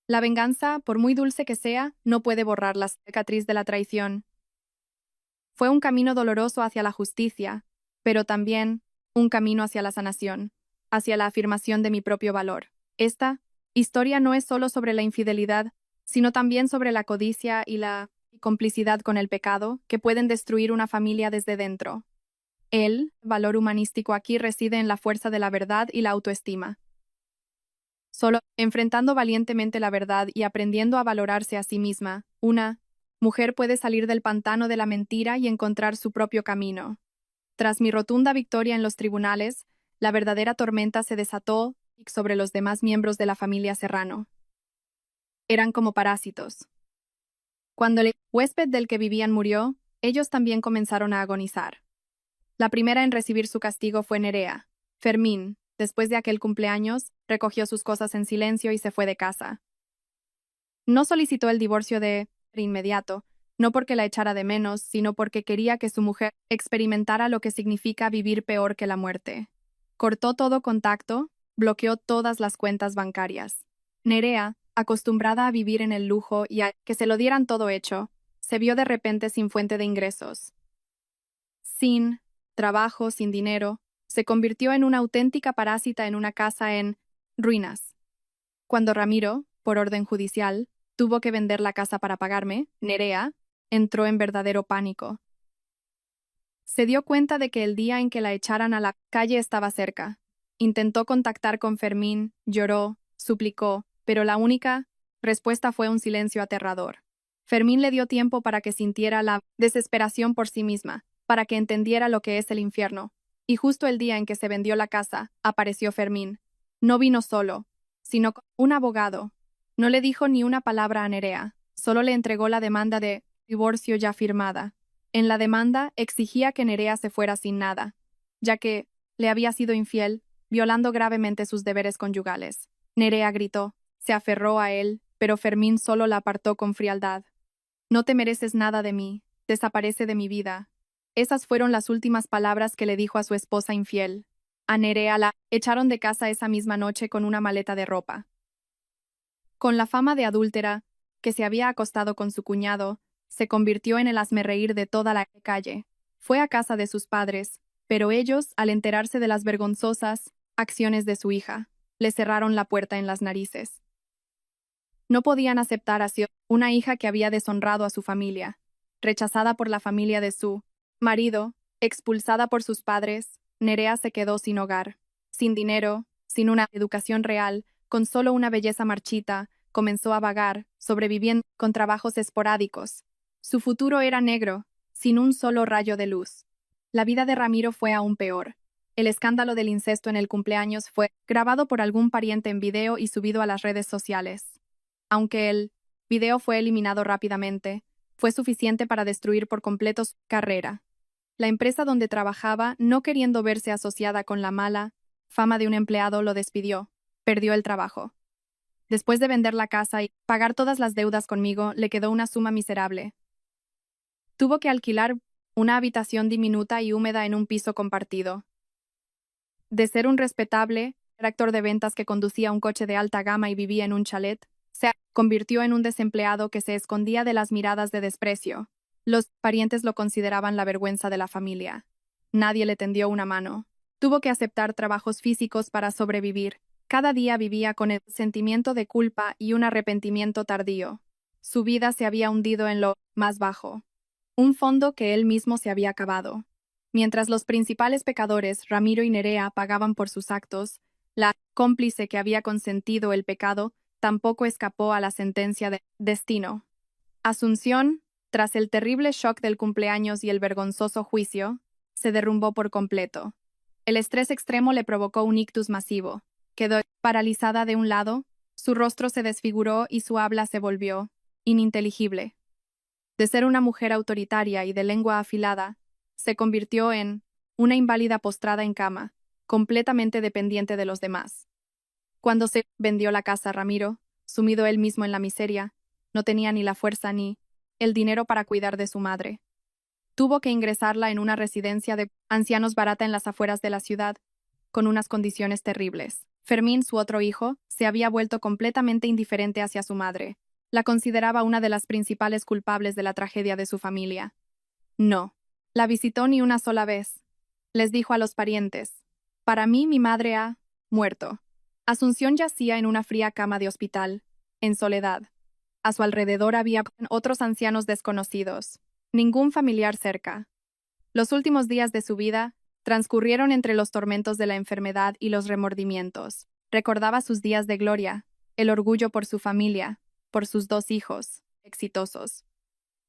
La venganza, por muy dulce que sea, no puede borrar la cicatriz de la traición. Fue un camino doloroso hacia la justicia, pero también un camino hacia la sanación, hacia la afirmación de mi propio valor. Esta historia no es solo sobre la infidelidad, sino también sobre la codicia y la complicidad con el pecado que pueden destruir una familia desde dentro. El valor humanístico aquí reside en la fuerza de la verdad y la autoestima. Solo enfrentando valientemente la verdad y aprendiendo a valorarse a sí misma, una mujer puede salir del pantano de la mentira y encontrar su propio camino. Tras mi rotunda victoria en los tribunales, la verdadera tormenta se desató sobre los demás miembros de la familia Serrano. Eran como parásitos. Cuando el huésped del que vivían murió, ellos también comenzaron a agonizar. La primera en recibir su castigo fue Nerea. Fermín, después de aquel cumpleaños, recogió sus cosas en silencio y se fue de casa. No solicitó el divorcio de inmediato, no porque la echara de menos, sino porque quería que su mujer experimentara lo que significa vivir peor que la muerte. Cortó todo contacto, bloqueó todas las cuentas bancarias. Nerea, acostumbrada a vivir en el lujo y a que se lo dieran todo hecho, se vio de repente sin fuente de ingresos. Sin trabajo, sin dinero, se convirtió en una auténtica parásita en una casa en ruinas. Cuando Ramiro, por orden judicial, tuvo que vender la casa para pagarme, Nerea entró en verdadero pánico. Se dio cuenta de que el día en que la echaran a la calle estaba cerca. Intentó contactar con Fermín, lloró, suplicó, pero la única respuesta fue un silencio aterrador. Fermín le dio tiempo para que sintiera la desesperación por sí misma, para que entendiera lo que es el infierno. Y justo el día en que se vendió la casa, apareció Fermín. No vino solo, sino con un abogado. No le dijo ni una palabra a Nerea, solo le entregó la demanda de divorcio ya firmada. En la demanda exigía que Nerea se fuera sin nada, ya que le había sido infiel, violando gravemente sus deberes conyugales. Nerea gritó, se aferró a él, pero Fermín solo la apartó con frialdad. No te mereces nada de mí, desaparece de mi vida. Esas fueron las últimas palabras que le dijo a su esposa infiel. A Nerea la echaron de casa esa misma noche con una maleta de ropa. Con la fama de adúltera, que se había acostado con su cuñado, se convirtió en el hazmerreír de toda la calle. Fue a casa de sus padres, pero ellos, al enterarse de las vergonzosas acciones de su hija, le cerraron la puerta en las narices. No podían aceptar así una hija que había deshonrado a su familia, rechazada por la familia de su marido, expulsada por sus padres. Nerea se quedó sin hogar, sin dinero, sin una educación real, con solo una belleza marchita, comenzó a vagar, sobreviviendo con trabajos esporádicos. Su futuro era negro, sin un solo rayo de luz. La vida de Ramiro fue aún peor. El escándalo del incesto en el cumpleaños fue grabado por algún pariente en video y subido a las redes sociales. Aunque el video fue eliminado rápidamente, fue suficiente para destruir por completo su carrera. La empresa donde trabajaba, no queriendo verse asociada con la mala fama de un empleado, lo despidió. Perdió el trabajo. Después de vender la casa y pagar todas las deudas conmigo, le quedó una suma miserable. Tuvo que alquilar una habitación diminuta y húmeda en un piso compartido. De ser un respetable director de ventas que conducía un coche de alta gama y vivía en un chalet, se convirtió en un desempleado que se escondía de las miradas de desprecio. Los parientes lo consideraban la vergüenza de la familia. Nadie le tendió una mano. Tuvo que aceptar trabajos físicos para sobrevivir. Cada día vivía con el sentimiento de culpa y un arrepentimiento tardío. Su vida se había hundido en lo más bajo. Un fondo que él mismo se había cavado. Mientras los principales pecadores, Ramiro y Nerea, pagaban por sus actos, la cómplice que había consentido el pecado tampoco escapó a la sentencia de destino. Asunción, tras el terrible shock del cumpleaños y el vergonzoso juicio, se derrumbó por completo. El estrés extremo le provocó un ictus masivo. Quedó paralizada de un lado, su rostro se desfiguró y su habla se volvió ininteligible. De ser una mujer autoritaria y de lengua afilada, se convirtió en una inválida postrada en cama, completamente dependiente de los demás. Cuando se vendió la casa a Ramiro, sumido él mismo en la miseria, no tenía ni la fuerza ni el dinero para cuidar de su madre. Tuvo que ingresarla en una residencia de ancianos barata en las afueras de la ciudad, con unas condiciones terribles. Fermín, su otro hijo, se había vuelto completamente indiferente hacia su madre. La consideraba una de las principales culpables de la tragedia de su familia. No la visitó ni una sola vez. Les dijo a los parientes: «Para mí, mi madre ha muerto». Asunción yacía en una fría cama de hospital, en soledad. A su alrededor había otros ancianos desconocidos. Ningún familiar cerca. Los últimos días de su vida transcurrieron entre los tormentos de la enfermedad y los remordimientos. Recordaba sus días de gloria, el orgullo por su familia, por sus 2 hijos, exitosos.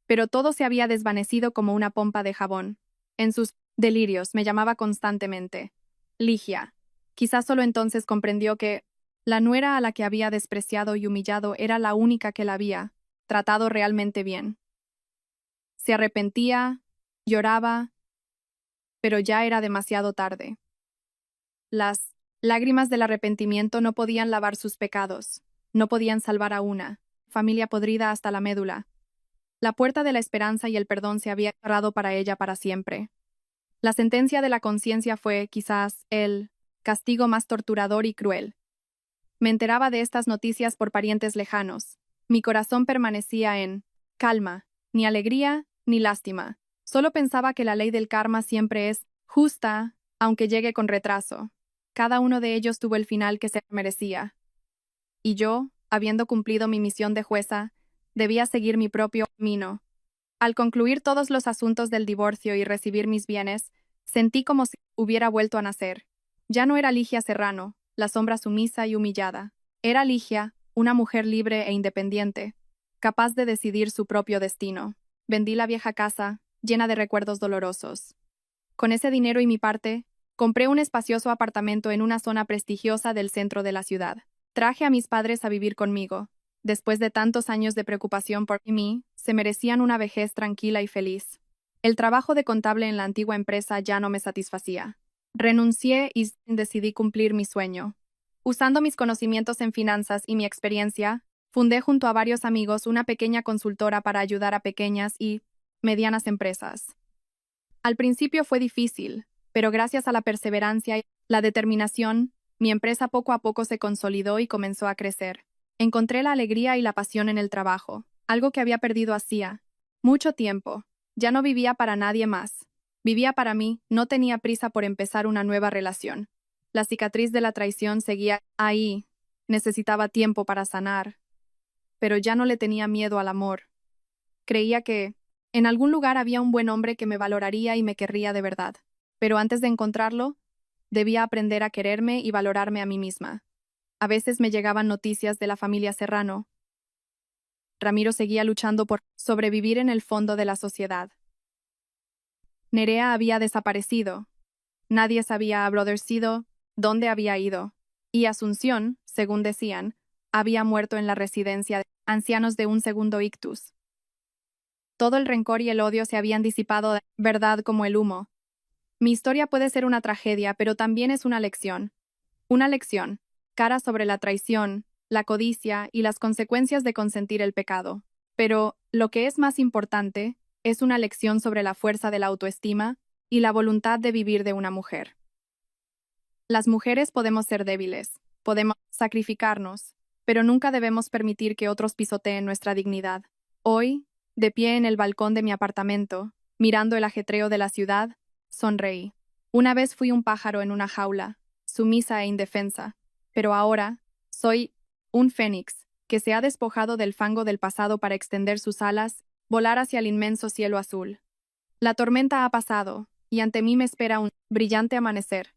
Pero todo se había desvanecido como una pompa de jabón. En sus delirios me llamaba constantemente Ligia. Quizás solo entonces comprendió que la nuera a la que había despreciado y humillado era la única que la había tratado realmente bien. Se arrepentía, lloraba, pero ya era demasiado tarde. Las lágrimas del arrepentimiento no podían lavar sus pecados, no podían salvar a una familia podrida hasta la médula. La puerta de la esperanza y el perdón se había cerrado para ella para siempre. La sentencia de la conciencia fue, quizás, el castigo más torturador y cruel. Me enteraba de estas noticias por parientes lejanos. Mi corazón permanecía en calma, ni alegría, ni lástima. Solo pensaba que la ley del karma siempre es justa, aunque llegue con retraso. Cada uno de ellos tuvo el final que se merecía. Y yo, habiendo cumplido mi misión de jueza, debía seguir mi propio camino. Al concluir todos los asuntos del divorcio y recibir mis bienes, sentí como si hubiera vuelto a nacer. Ya no era Ligia Serrano, la sombra sumisa y humillada. Era Ligia, una mujer libre e independiente, capaz de decidir su propio destino. Vendí la vieja casa, llena de recuerdos dolorosos. Con ese dinero y mi parte, compré un espacioso apartamento en una zona prestigiosa del centro de la ciudad. Traje a mis padres a vivir conmigo. Después de tantos años de preocupación por mí, se merecían una vejez tranquila y feliz. El trabajo de contable en la antigua empresa ya no me satisfacía. Renuncié y decidí cumplir mi sueño. Usando mis conocimientos en finanzas y mi experiencia, fundé junto a varios amigos una pequeña consultora para ayudar a pequeñas y medianas empresas. Al principio fue difícil, pero gracias a la perseverancia y la determinación, mi empresa poco a poco se consolidó y comenzó a crecer. Encontré la alegría y la pasión en el trabajo, algo que había perdido hacía mucho tiempo. Ya no vivía para nadie más. Vivía para mí, no tenía prisa por empezar una nueva relación. La cicatriz de la traición seguía ahí. Necesitaba tiempo para sanar. Pero ya no le tenía miedo al amor. Creía que en algún lugar había un buen hombre que me valoraría y me querría de verdad. Pero antes de encontrarlo, debía aprender a quererme y valorarme a mí misma. A veces me llegaban noticias de la familia Serrano, Ramiro seguía luchando por sobrevivir en el fondo de la sociedad. Nerea había desaparecido. Nadie sabía a Brothercido dónde había ido. Y Asunción, según decían, había muerto en la residencia de ancianos de un segundo ictus. Todo el rencor y el odio se habían disipado, verdad como el humo. Mi historia puede ser una tragedia, pero también es una lección. Una lección, cara sobre la traición, la codicia y las consecuencias de consentir el pecado. Pero, lo que es más importante, es una lección sobre la fuerza de la autoestima y la voluntad de vivir de una mujer. Las mujeres podemos ser débiles, podemos sacrificarnos, pero nunca debemos permitir que otros pisoteen nuestra dignidad. Hoy, de pie en el balcón de mi apartamento, mirando el ajetreo de la ciudad, sonreí. Una vez fui un pájaro en una jaula, sumisa e indefensa, pero ahora soy un fénix que se ha despojado del fango del pasado para extender sus alas, volar hacia el inmenso cielo azul. La tormenta ha pasado, y ante mí me espera un brillante amanecer.